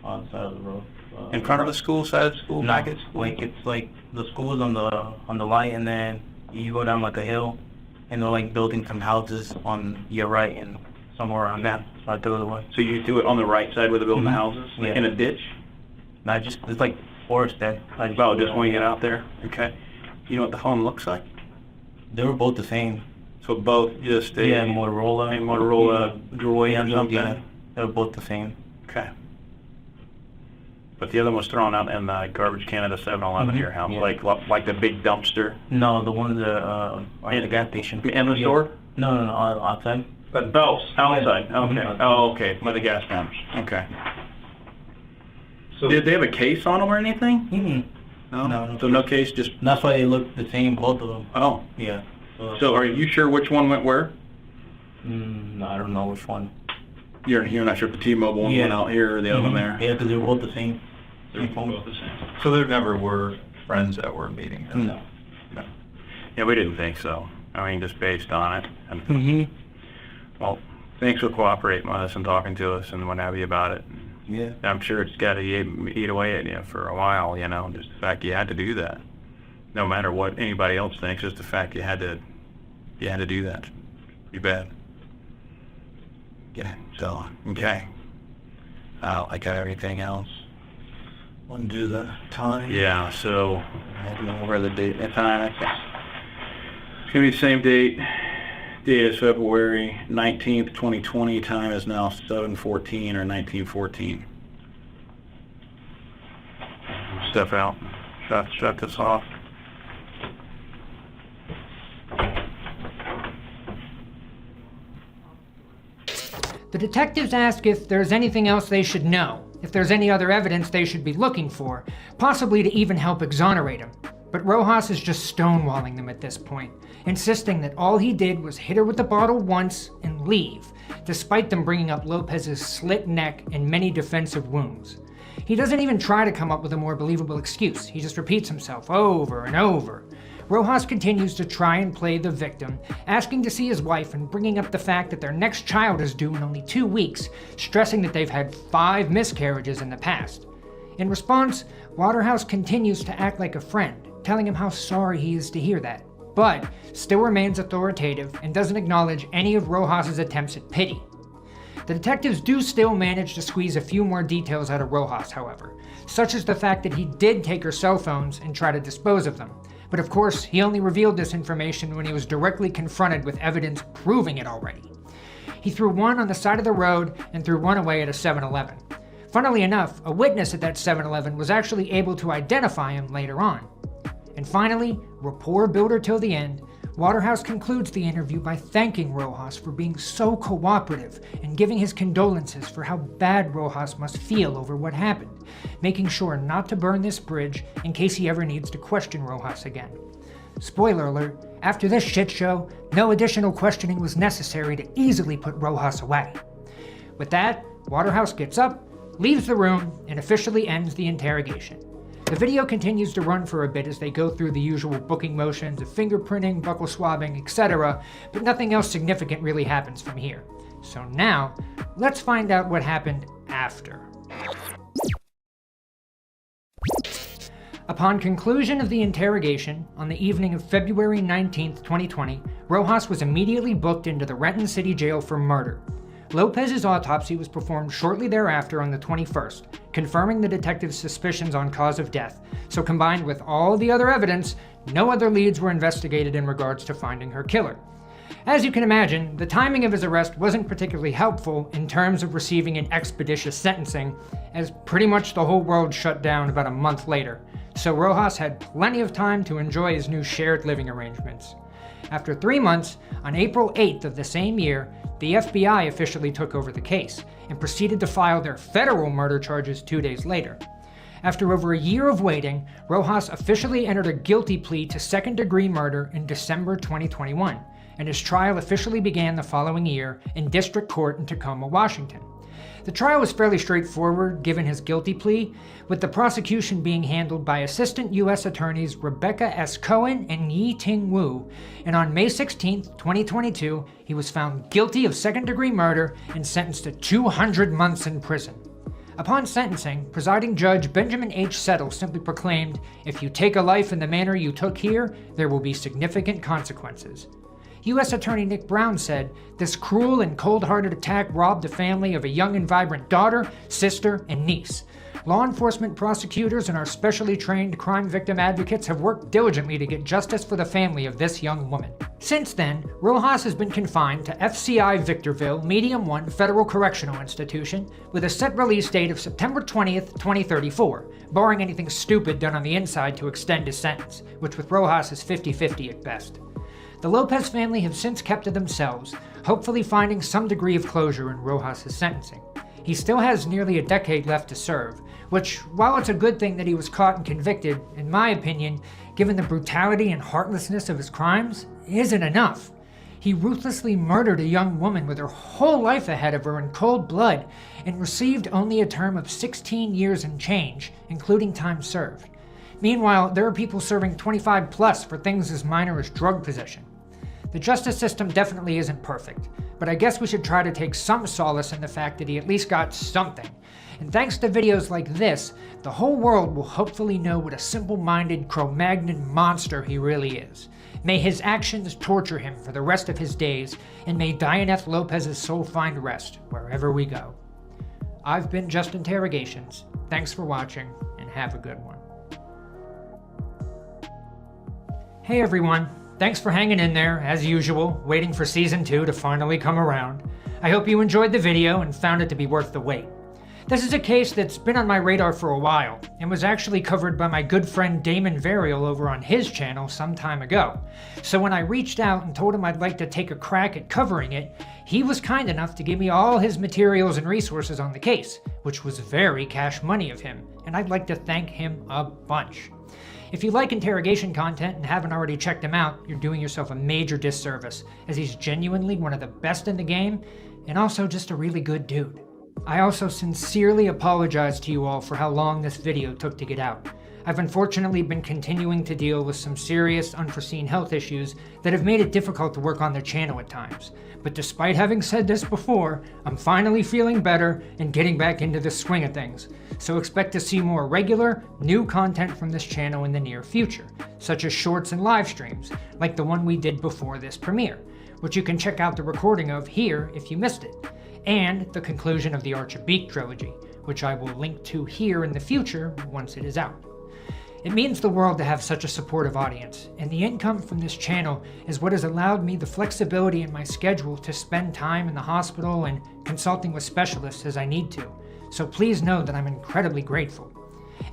On the side of the road. In front of the school, side of the school, back at school? Like it's like the school is on the light, and then you go down like a hill, and they're like building some houses on your right and somewhere around that. So I threw it away. So you do it on the right side where they're building the houses? Yeah. In a ditch? No, it's like forest there. Just when you get out there? Okay. You know what the phone looks like? They were both the same. So both just a... Yeah, Motorola. Droid or something? Yeah, they were both the same. Okay. But the other one was thrown out in the garbage can at a 7-Eleven near your house, yeah. like the big dumpster? No, the one at the gas station. In the store? No, outside. But outside. Okay. Oh, okay. By the gas pumps. Okay. So did they have a case on them or anything? Mm-hmm. No. So no case, just... That's why they look the same, both of them. Oh. Yeah. So are you sure which one went where? I don't know which one. You're not sure if the T-Mobile one went out here or the other one there? Yeah, because they're both the same. They're both the same. So there never were friends that were meeting? No. Yeah, we didn't think so. I mean, just based on it. And, Mm-hmm. well, thanks for cooperating with us and talking to us and what have you about it. Yeah. I'm sure it's got to eat away at you for a while, just the fact you had to do that. No matter what anybody else thinks, just the fact you had to do that. Pretty bad. Yeah, so, okay. I got everything else. Want to do the time? Yeah, so, I don't know where the date and time. It's going to be the same date. Date is February 19th, 2020. Time is now 7:14 or 19:14. Step out. Shut this off. The detectives ask if there's anything else they should know, if there's any other evidence they should be looking for, possibly to even help exonerate him. But Rojas is just stonewalling them at this point, insisting that all he did was hit her with the bottle once and leave, despite them bringing up Lopez's slit neck and many defensive wounds. He doesn't even try to come up with a more believable excuse. He just repeats himself over and over. Rojas continues to try and play the victim, asking to see his wife and bringing up the fact that their next child is due in only 2 weeks, stressing that they've had 5 miscarriages in the past. In response, Waterhouse continues to act like a friend, telling him how sorry he is to hear that, but still remains authoritative and doesn't acknowledge any of Rojas's attempts at pity. The detectives do still manage to squeeze a few more details out of Rojas, however, such as the fact that he did take her cell phones and try to dispose of them, But of course, he only revealed this information when he was directly confronted with evidence proving it already. He threw one on the side of the road and threw one away at a 7-Eleven. Funnily enough, a witness at that 7-Eleven was actually able to identify him later on. And finally, rapport builder till the end, Waterhouse concludes the interview by thanking Rojas for being so cooperative and giving his condolences for how bad Rojas must feel over what happened, making sure not to burn this bridge in case he ever needs to question Rojas again. Spoiler alert, after this shit show, no additional questioning was necessary to easily put Rojas away. With that, Waterhouse gets up, leaves the room, and officially ends the interrogation. The video continues to run for a bit as they go through the usual booking motions of fingerprinting, buccal swabbing, etc., but nothing else significant really happens from here. So now, let's find out what happened after. Upon conclusion of the interrogation, on the evening of February 19, 2020, Rojas was immediately booked into the Renton City Jail for murder. Lopez's autopsy was performed shortly thereafter on the 21st, confirming the detective's suspicions on cause of death, so combined with all the other evidence, no other leads were investigated in regards to finding her killer. As you can imagine, the timing of his arrest wasn't particularly helpful in terms of receiving an expeditious sentencing, as pretty much the whole world shut down about a month later, so Rojas had plenty of time to enjoy his new shared living arrangements. After 3 months, on April 8th of the same year, the FBI officially took over the case and proceeded to file their federal murder charges 2 days later. After over a year of waiting, Rojas officially entered a guilty plea to second-degree murder in December 2021, and his trial officially began the following year in district court in Tacoma, Washington. The trial was fairly straightforward given his guilty plea, with the prosecution being handled by Assistant U.S. Attorneys Rebecca S. Cohen and Yi-Ting Wu, and on May 16, 2022, he was found guilty of second-degree murder and sentenced to 200 months in prison. Upon sentencing, presiding judge Benjamin H. Settle simply proclaimed, "If you take a life in the manner you took here, there will be significant consequences." U.S. Attorney Nick Brown said, "This cruel and cold-hearted attack robbed the family of a young and vibrant daughter, sister, and niece. Law enforcement prosecutors and our specially trained crime victim advocates have worked diligently to get justice for the family of this young woman." Since then, Rojas has been confined to FCI Victorville Medium 1 Federal Correctional Institution with a set release date of September 20th, 2034, barring anything stupid done on the inside to extend his sentence, which with Rojas is 50-50 at best. The Lopez family have since kept to themselves, hopefully finding some degree of closure in Rojas' sentencing. He still has nearly a decade left to serve, which, while it's a good thing that he was caught and convicted, in my opinion, given the brutality and heartlessness of his crimes, isn't enough. He ruthlessly murdered a young woman with her whole life ahead of her in cold blood and received only a term of 16 years and change, including time served. Meanwhile, there are people serving 25 plus for things as minor as drug possession. The justice system definitely isn't perfect, but I guess we should try to take some solace in the fact that he at least got something. And thanks to videos like this, the whole world will hopefully know what a simple-minded Cro-Magnon monster he really is. May his actions torture him for the rest of his days, and may Dioneth Lopez's soul find rest wherever we go. I've been Just Interrogations. Thanks for watching, and have a good one. Hey everyone. Thanks for hanging in there, as usual, waiting for Season 2 to finally come around. I hope you enjoyed the video and found it to be worth the wait. This is a case that's been on my radar for a while, and was actually covered by my good friend Damon Varial over on his channel some time ago. So when I reached out and told him I'd like to take a crack at covering it, he was kind enough to give me all his materials and resources on the case, which was very cash money of him, and I'd like to thank him a bunch. If you like interrogation content and haven't already checked him out, you're doing yourself a major disservice, as he's genuinely one of the best in the game, and also just a really good dude. I also sincerely apologize to you all for how long this video took to get out. I've unfortunately been continuing to deal with some serious, unforeseen health issues that have made it difficult to work on the channel at times. But despite having said this before, I'm finally feeling better and getting back into the swing of things. So expect to see more regular, new content from this channel in the near future, such as shorts and live streams, like the one we did before this premiere, which you can check out the recording of here if you missed it, and the conclusion of the Arch of Beak trilogy, which I will link to here in the future once it is out. It means the world to have such a supportive audience, and the income from this channel is what has allowed me the flexibility in my schedule to spend time in the hospital and consulting with specialists as I need to. So please know that I'm incredibly grateful.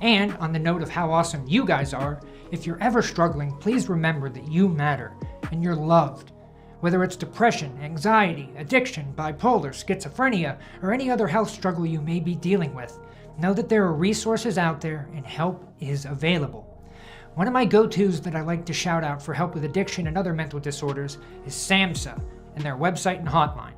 And on the note of how awesome you guys are, if you're ever struggling, please remember that you matter and you're loved. Whether it's depression, anxiety, addiction, bipolar, schizophrenia, or any other health struggle you may be dealing with, know that there are resources out there and help is available. One of my go-tos that I like to shout out for help with addiction and other mental disorders is SAMHSA and their website and hotline.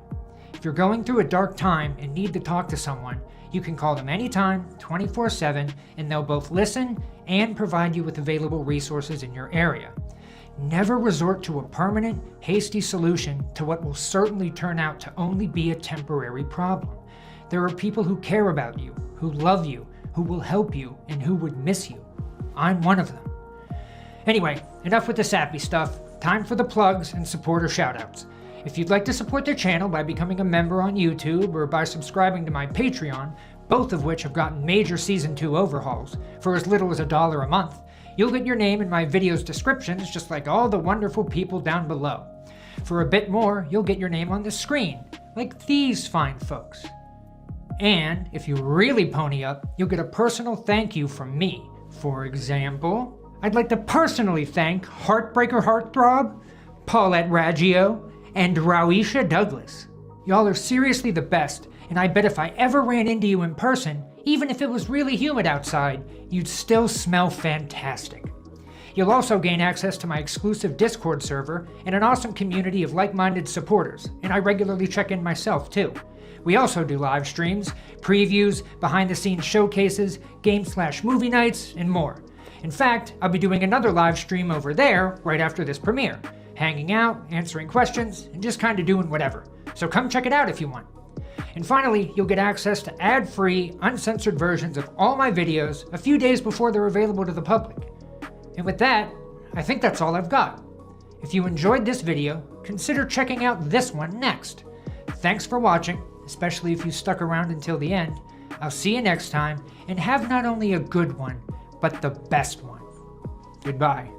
If you're going through a dark time and need to talk to someone, you can call them anytime, 24/7, and they'll both listen and provide you with available resources in your area. Never resort to a permanent, hasty solution to what will certainly turn out to only be a temporary problem. There are people who care about you, who love you, who will help you, and who would miss you. I'm one of them. Anyway, enough with the sappy stuff. Time for the plugs and supporter shoutouts. If you'd like to support the channel by becoming a member on YouTube or by subscribing to my Patreon, both of which have gotten major Season 2 overhauls, for as little as $1 a month, you'll get your name in my video's descriptions just like all the wonderful people down below. For a bit more, you'll get your name on the screen, like these fine folks. And if you really pony up, you'll get a personal thank you from me. For example, I'd like to personally thank Heartbreaker Heartthrob, Paulette Raggio, and Rawisha Douglas. Y'all are seriously the best, and I bet if I ever ran into you in person, even if it was really humid outside, you'd still smell fantastic. You'll also gain access to my exclusive Discord server and an awesome community of like-minded supporters, and I regularly check in myself too. We also do live streams, previews, behind-the-scenes showcases, game/movie nights, and more. In fact, I'll be doing another live stream over there right after this premiere, hanging out, answering questions, and just kinda doing whatever. So come check it out if you want. And finally, you'll get access to ad-free, uncensored versions of all my videos a few days before they're available to the public. And with that, I think that's all I've got. If you enjoyed this video, consider checking out this one next. Thanks for watching, especially if you stuck around until the end. I'll see you next time, and have not only a good one, but the best one. Goodbye.